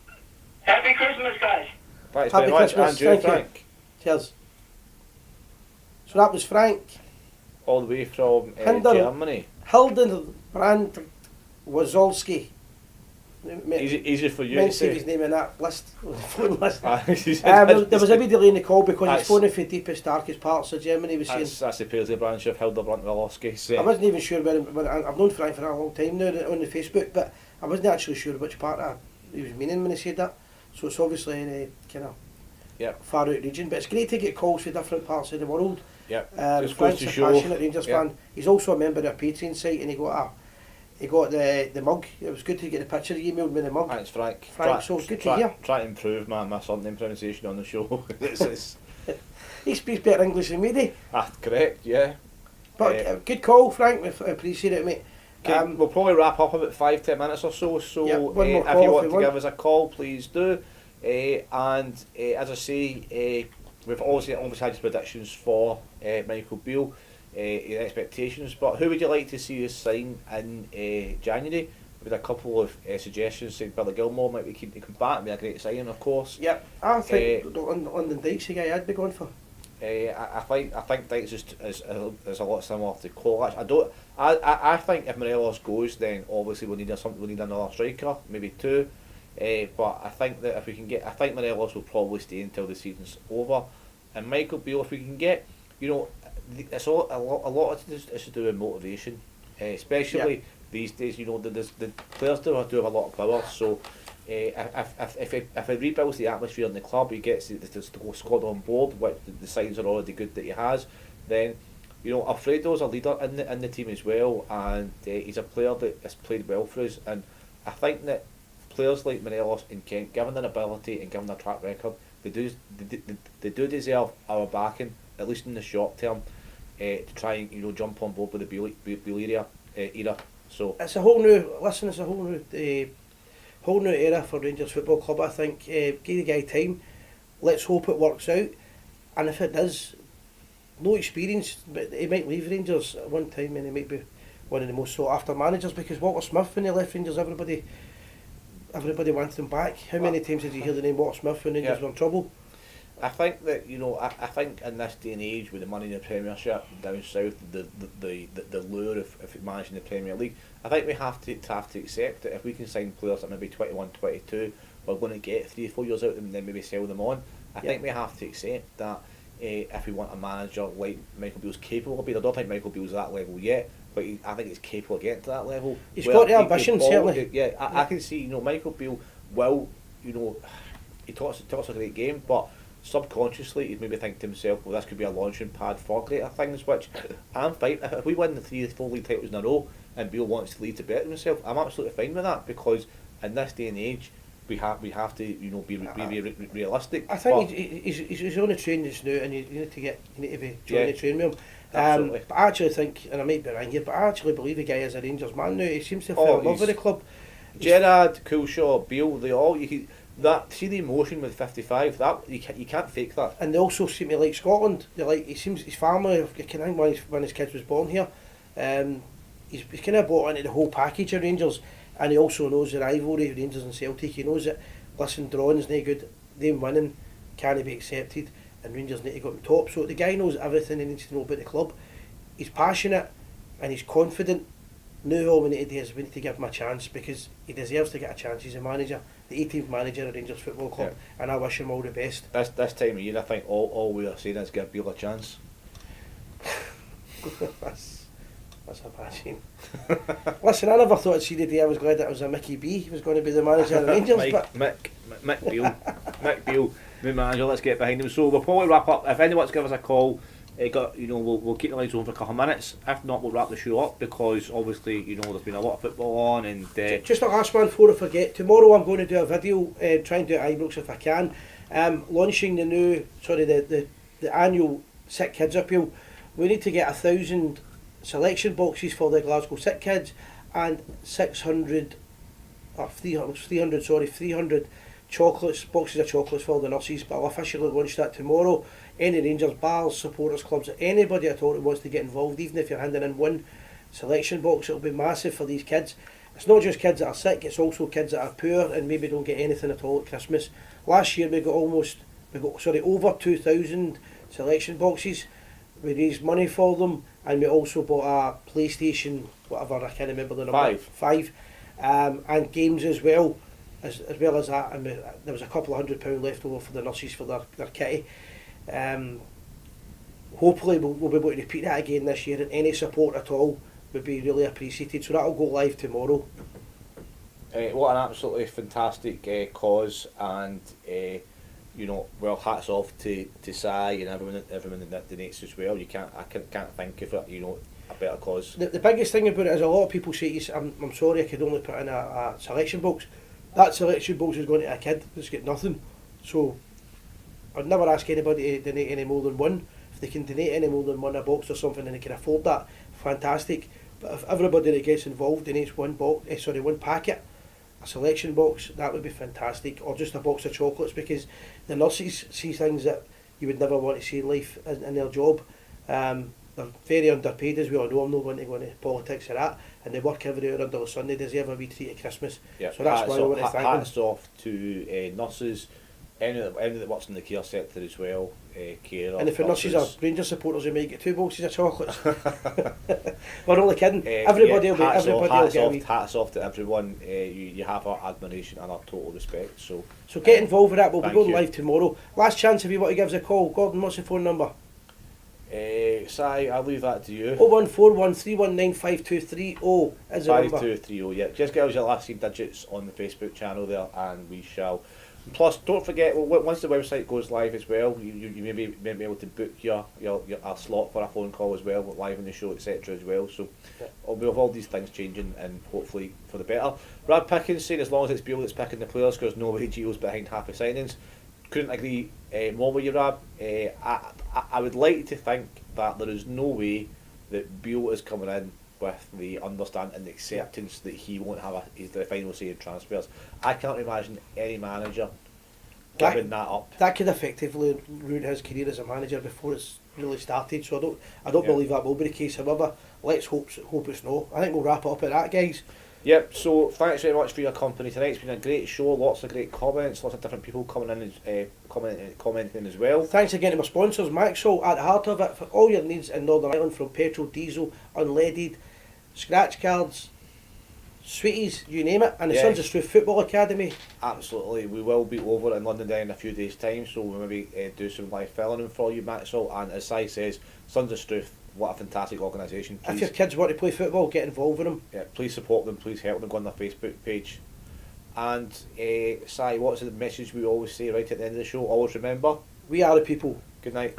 S5: Happy Christmas, guys.
S2: Thanks
S1: Happy
S2: very much,
S1: Christmas.
S2: Andrew.
S1: Thank you.
S2: Frank.
S1: Cheers. So that was Frank.
S2: All the way from
S1: Hinder.
S2: Germany.
S1: Hildenbrand Wazolski.
S2: Easy for you
S1: Meant
S2: to
S1: to save
S2: say.
S1: his name in that list, phone list.
S2: There
S1: was a wee delay in the call because he's
S2: That's-
S1: phoning for deepest, darkest parts of Germany. He was saying.
S2: That's the Paisley branch of Hildebrand Wilowski. So.
S1: I wasn't even sure I've known Frank for a long time now on the Facebook, but I wasn't actually sure which part he was meaning when he said that. So it's obviously in a kind of
S2: Yep.
S1: far out region. But it's great to get calls from different parts of the world.
S2: Yep.
S1: Frank's a passionate Rangers fan. He's also a member of our Patreon site, and he got the mug. It was good to get the picture he emailed me the mug.
S2: Thanks, Frank.
S1: So good to hear.
S2: Try to improve my surname pronunciation on the show. it's
S1: He speaks better English than me, do.
S2: Correct, yeah.
S1: But good call, Frank. I appreciate it, mate.
S2: We'll probably wrap up about 5-10 minutes or so. So
S1: one more
S2: if
S1: call
S2: you want to give us a call, please do. And as I say, we've obviously had his predictions for Michael Beale, your expectations. But who would you like to see us sign in January? With a couple of suggestions, saying Billy Gilmore might be keen to come back. Be a great signing, of course.
S1: Yep, I think London Dykes the guy I'd be going for.
S2: I think Dykes is a lot similar to Cole. I think if Morelos goes, then obviously we need another striker, maybe two. But I think that if we can get, I think Morelos will probably stay until the season's over. And Michael Beale, if we can get, it's a lot of this is to do with motivation, especially these days. The players do have a lot of power. So if it rebuilds the atmosphere in the club, he gets the squad on board, which the signs are already good that he has, then Alfredo's a leader in the team as well, and he's a player that has played well for us. And I think that players like Morelos and Kent, given their ability and given their track record, they do deserve our backing, at least in the short term, to try and jump on board with the Beale era. So
S1: it's a whole new era for Rangers Football Club. I think give the guy time. Let's hope it works out, and if it does, no experience, but he might leave Rangers at one time, and he might be one of the most sought after managers, because Walter Smith, when he left Rangers, everybody wanted him back. How many times did you hear the name Walter Smith when Rangers were in trouble?
S2: I think that I think in this day and age, with the money in the Premiership down south, the lure of managing the Premier League, I think we have to accept that if we can sign players at maybe 21, 22, we're going to get 3 or 4 years out of them and then maybe sell them on. I think we have to accept that if we want a manager like Michael Beale's capable of being. I don't think Michael Beale's at that level yet, but I think he's capable of getting to that level.
S1: He's got the ambition, certainly.
S2: I can see Michael Beale will, he talks a great game, but subconsciously he'd maybe think to himself, well, this could be a launching pad for greater things, which I'm fine. If we win the 3 or 4 league titles in a row and Beale wants to lead to better himself, I'm absolutely fine with that, because in this day and age we have to be realistic.
S1: I think he's on the train just now, and you need to be joining the train with him. But I actually think, and I might be wrong here, but I actually believe the guy is a Rangers man now. He seems to fall in love with the club.
S2: Gerrard, Coulshaw, Beale, they all see the emotion with 55. That you can't fake that.
S1: And they also seem to like Scotland. They like. He seems his family. I think when his kids was born here, he's kind of bought into the whole package of Rangers, and he also knows the rivalry of Rangers and Celtic. He knows that drawing's no good. Them winning can't be accepted, and Rangers need to go on top. So the guy knows everything he needs to know about the club. He's passionate and he's confident. Now all we need to do is we need to give him a chance, because he deserves to get a chance. He's a manager, the 18th manager of Rangers Football Club, and I wish him all the best.
S2: This time of year, I think all we are saying is give Beale a chance.
S1: That's a bad shame. Listen, I never thought I'd see the day I was glad that it was a Mickey B who was going to be the manager of Rangers.
S2: Mick Beale, Mick Beale, new manager. Let's get behind him. So we'll probably wrap up. If anyone wants to give us a call, we'll keep the lines open for a couple of minutes. If not, we'll wrap the show up, because obviously there's been a lot of football on. And
S1: just a last one before I forget. Tomorrow I'm going to do a video, try and do it at Ibrox if I can. Launching the annual Sick Kids appeal. We need to get 1,000 selection boxes for the Glasgow Sick Kids, and 300 boxes of chocolates for the nurses. But I'll officially launch that tomorrow. Any Rangers, bars, supporters clubs, anybody at all that wants to get involved, even if you're handing in one selection box, it'll be massive for these kids. It's not just kids that are sick, it's also kids that are poor and maybe don't get anything at all at Christmas. Last year we got over 2,000 selection boxes. We raised money for them, and we also bought a PlayStation, whatever, I can't remember the number. 5. And games as well as that. And there was a couple of £100 left over for the nurses for their kitty. Hopefully we'll be able to repeat that again this year, and any support at all would be really appreciated. So that'll go live tomorrow.
S2: What an absolutely fantastic cause, and well, hats off to Si and everyone that donates as well. I can't think of it, a better cause.
S1: The biggest thing about it is a lot of people say, I'm sorry, I could only put in a selection box. That selection box is going to a kid that's got nothing. So I'd never ask anybody to donate any more than one. If they can donate any more than one a box or something and they can afford that, fantastic. But if everybody that gets involved donates one packet, a selection box, that would be fantastic. Or just a box of chocolates, because the nurses see things that you would never want to see in life in their job. They're very underpaid, as we all know. I'm not going to go into politics or that. And they work every hour under the sun. They deserve a wee treat at Christmas.
S2: Yeah,
S1: so that's why I want to thank them.
S2: Hats off to nurses, anyone that works in the care sector as well. Carers,
S1: and if the nurses are Rangers supporters, we might get 2 boxes of chocolates. We're only kidding. Everybody will get a wee.
S2: Hats off to everyone. You have our admiration and our total respect. So
S1: get involved with that. We'll be going live tomorrow. Last chance if you want to give us a call. Gordon, what's the phone number?
S2: Si, I'll leave that to you.
S1: 01413195230 is the number.
S2: 5230, yeah. Just give us your last 3 digits on the Facebook channel there, and we shall. Plus, don't forget, once the website goes live as well, you may be able to book your slot for a phone call as well, live on the show, etc. as well. So, we have all these things changing, and hopefully for the better. Brad Pickens saying as long as it's Beale that's picking the players, because no way Gio's behind half the signings. Couldn't agree more with you, Rab. I would like to think that there is no way that Beale is coming in with the understanding and the acceptance that he won't have the final say in transfers. I can't imagine any manager giving that up.
S1: That could effectively ruin his career as a manager before it's really started. So I don't believe that will be the case. However, let's hope it's no. I think we'll wrap it up at that, guys.
S2: Yep, so thanks very much for your company tonight. It's been a great show, lots of great comments, lots of different people coming in, commenting as well.
S1: Thanks again to my sponsors, Maxwell, at the heart of it, for all your needs in Northern Ireland, from petrol, diesel, unleaded, scratch cards, sweeties, you name it, and the Sons of Struth Football Academy.
S2: Absolutely, we will be over in London in a few days' time, so we'll maybe do some live filming for you, Maxwell, and as Si says, Sons of Struth, what a fantastic organisation.
S1: If your kids want to play football, get involved with them.
S2: Yeah, please support them, please help them, go on their Facebook page. And Si, what's the message we always say right at the end of the show? Always remember,
S1: we are the people.
S2: Good night.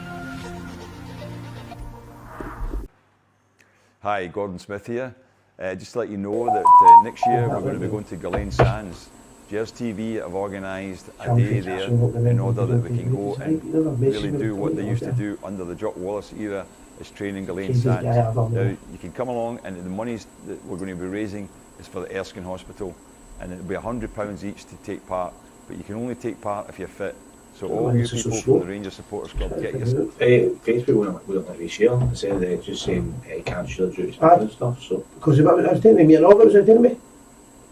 S6: Hi, Gordon Smith here. Just to let you know that next year we're going to be going to Glen Sands. Gers TV have organised a day there in order that we can go and really do what they used to do under the Jock Wallace era, is training Glen Sands. Now, you can come along, and the monies that we're going to be raising is for the Erskine Hospital, and it'll be £100 each to take part, but you can only take part if you're fit. So all you people from the Rangers Supporters Club, get your...
S7: Facebook wouldn't let me share, instead of just saying can't share due to spam and stuff, so...
S1: Because I was doing me and Robert was doing me.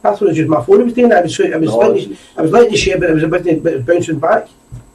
S1: I thought it was just my phone I was doing. I was letting you share, but it was bouncing back.